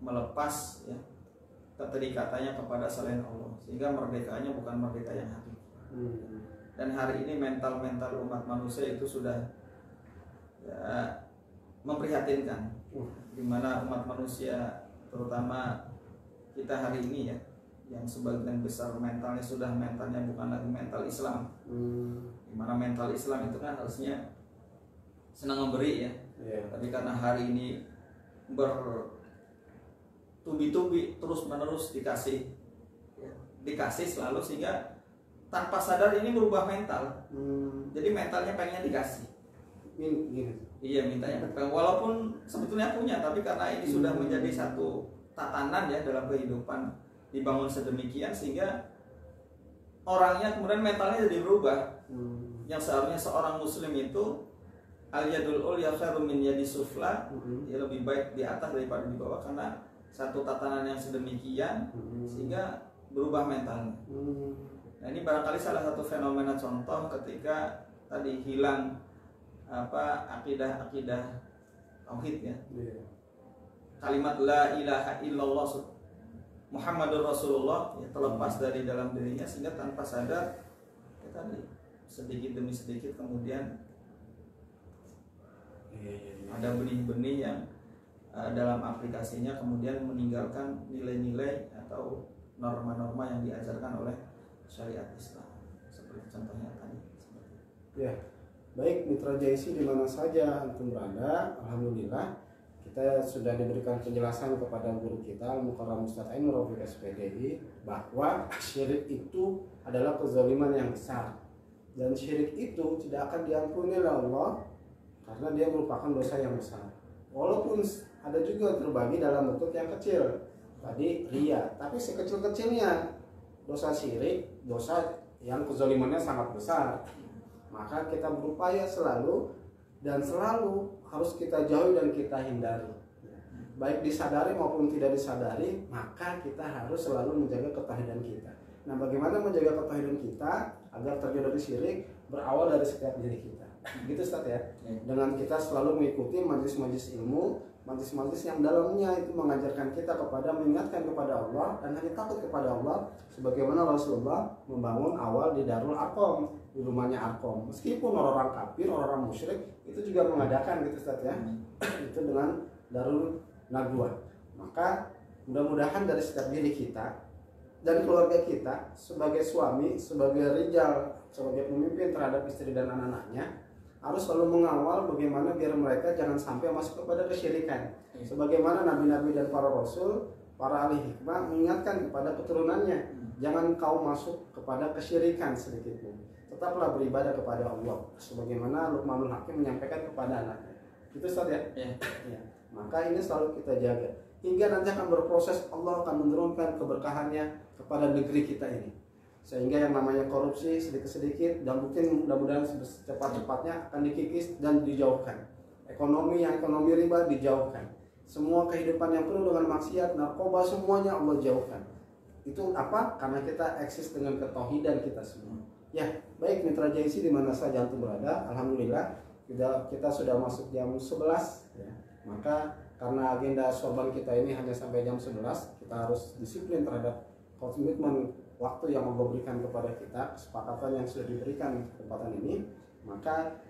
melepas ya keterikatannya kepada selain Allah, sehingga merdekanya bukan merdeka yang hakiki. Dan hari ini mental umat manusia itu sudah ya, memprihatinkan, di mana umat manusia terutama kita hari ini ya, yang sebagian besar mentalnya bukan lagi mental Islam. Dimana mental Islam itu kan harusnya senang memberi ya, tapi karena hari ini bertubi-tubi terus menerus dikasih selalu, sehingga tanpa sadar ini merubah mental. Jadi mentalnya pengennya dikasih. Iya, mintanya walaupun sebetulnya punya, tapi karena ini sudah menjadi satu tatanan ya dalam kehidupan, dibangun sedemikian sehingga orangnya kemudian mentalnya jadi berubah. Yang seharusnya seorang muslim itu al-yadul ulya khairum min yadi sufla, ya lebih baik di atas daripada di bawah, karena satu tatanan yang sedemikian sehingga berubah mentalnya. Nah, ini barangkali salah satu fenomena contoh ketika tadi hilang akidah tauhid ya. Kalimat la ilaha illallah Muhammadur Rasulullah ya, terlepas dari dalam dirinya, sehingga tanpa sadar ya, tadi sedikit demi sedikit kemudian ada benih-benih yang dalam aplikasinya kemudian meninggalkan nilai-nilai atau norma-norma yang diajarkan oleh syariat Islam, seperti contohnya tadi. Ya, baik Mitra JIC di mana saja antum berada, alhamdulillah kita sudah diberikan penjelasan kepada guru kita Al-Mukarram Ustaz Ainur Rafiq SPDI bahwa syirik itu adalah kezaliman yang besar, dan syirik itu tidak akan diampuni oleh Allah karena dia merupakan dosa yang besar. Walaupun ada juga terbagi dalam bentuk yang kecil, tadi riya, tapi sekecil-kecilnya dosa syirik, dosa yang kezalimannya sangat besar, maka kita berupaya selalu harus kita jauhi dan kita hindari, baik disadari maupun tidak disadari. Maka kita harus selalu menjaga ketauhidan kita. Nah, bagaimana menjaga ketauhidan kita agar terjauh dari syirik? Berawal dari setiap diri kita, gitu Ustaz ya. Dengan kita selalu mengikuti majelis-majelis ilmu, majelis-majelis yang dalamnya itu mengajarkan kita kepada mengingatkan kepada Allah dan hanya takut kepada Allah, sebagaimana Rasulullah membangun awal di Darul Arqam, di rumahnya Arqam. Meskipun orang-orang kafir, orang-orang musyrik itu juga mengadakan gitu Ustaz ya. Itu dengan Darul Nadwa. Maka mudah-mudahan dari setiap diri kita dan keluarga kita sebagai suami, sebagai rijal, sebagai pemimpin terhadap istri dan anak-anaknya, harus selalu mengawal bagaimana biar mereka jangan sampai masuk kepada kesyirikan. Sebagaimana nabi-nabi dan para rasul, para ahli hikmah mengingatkan kepada keturunannya, jangan kau masuk kepada kesyirikan sedikitpun. Tetaplah beribadah kepada Allah. Sebagaimana Luqmanul Hakim menyampaikan kepada anaknya. Itu Ustaz ya? Ya. Maka ini selalu kita jaga. Hingga nanti akan berproses, Allah akan menurunkan keberkahannya kepada negeri kita ini. Sehingga yang namanya korupsi sedikit-sedikit dan mungkin mudah-mudahan secepat-cepatnya akan dikikis dan dijauhkan. Ekonomi riba dijauhkan. Semua kehidupan yang penuh dengan maksiat, narkoba, semuanya Allah jauhkan. Itu apa? Karena kita eksis dengan ketauhidan kita semua. Ya, baik Mitra JIC di mana saja antum berada, alhamdulillah kita sudah masuk jam 11 ya. Maka karena agenda sorban kita ini hanya sampai jam 11, kita harus disiplin terhadap komitmen waktu yang Allah berikan kepada kita, kesepakatan yang sudah diberikan kesempatan ini. Maka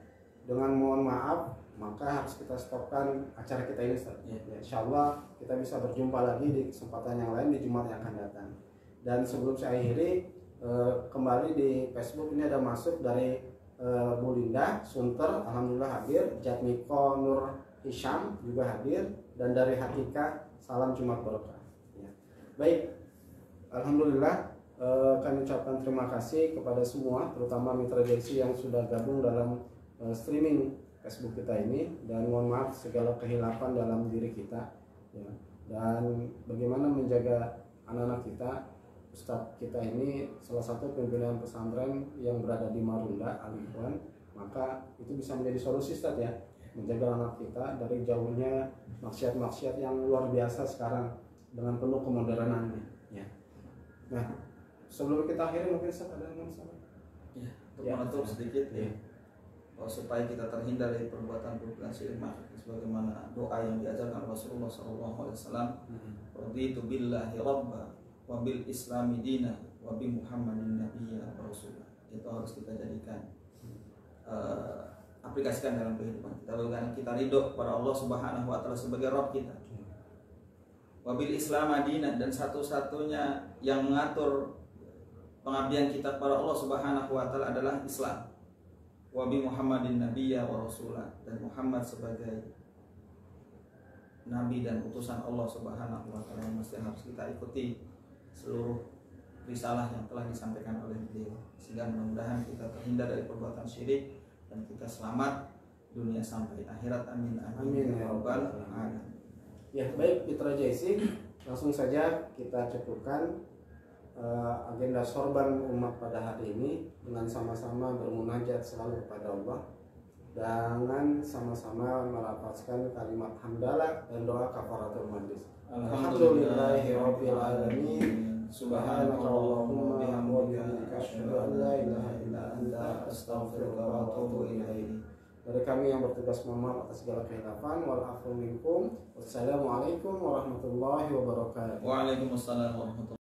dengan mohon maaf, maka harus kita stopkan acara kita ini Ustaz. Ya, insya Allah kita bisa berjumpa lagi di kesempatan yang lain di Jumat yang akan datang. Dan sebelum saya akhiri, kembali di Facebook ini ada masuk dari Bu Linda Sunter, alhamdulillah hadir. Jatmiko Nur Hisham juga hadir, dan dari Hakika salam Jumat Barokah. Ya. Baik, alhamdulillah kami ucapkan terima kasih kepada semua, terutama Mitra JIC yang sudah gabung dalam streaming Facebook kita ini, dan mohon maaf segala kehilapan dalam diri kita ya. Dan bagaimana menjaga anak-anak kita. Ustadz kita ini salah satu pimpinan pesantren yang berada di Marunda, Al-Ikhwan, maka itu bisa menjadi solusi Ustaz ya, menjaga anak kita dari jauhnya maksiat-maksiat yang luar biasa sekarang dengan penuh kemodernannya ya. Nah, sebelum kita akhiri mungkin Ustaz ada yang mau sampaikan? Ya, untuk menutup sedikit ya, supaya kita terhindar dari perbuatan syirik sebagaimana doa yang diajarkan Rasulullah SAW. Raditu billahi rabba wa bil islami dina wa bi muhammadin nabiyya wa rasulah. Itu harus kita jadikan aplikasikan dalam kehidupan kita. Bagaimana kita ridho kepada Allah Subhanahu wa taala sebagai Rabb kita. Wabil Islam Madinah, dan satu-satunya yang mengatur pengabdian kita kepada Allah Subhanahu wa taala adalah Islam. Wabi Muhammadin nabiyya wa rasulah, dan Muhammad sebagai nabi dan utusan Allah Subhanahu wa taala yang mesti harus kita ikuti seluruh risalah yang telah disampaikan oleh beliau, sehingga mudah-mudahan kita terhindar dari perbuatan syirik dan kita selamat dunia sampai akhirat. Amin amin ya rabbal alamin. Ya baik Mitra JC, langsung saja kita cukupkan agenda sorban umat pada hari ini dengan sama-sama bermunajat selalu kepada Allah, dengan sama-sama melafazkan kalimat hamdalah dan doa kafaratul majlis. Alhamdulillahirabbil alamin. Subhanakallahumma wa bihamdika asyhadu an la ilaha illa anta astaghfiruka wa atubu ilaik. Dari kami yang bertugas mohon maaf atas segala kehilafan, wal afu minkum. Wassalamualaikum warahmatullahi wabarakatuh. Waalaikumsalam warahmatullahi wabarakatuh.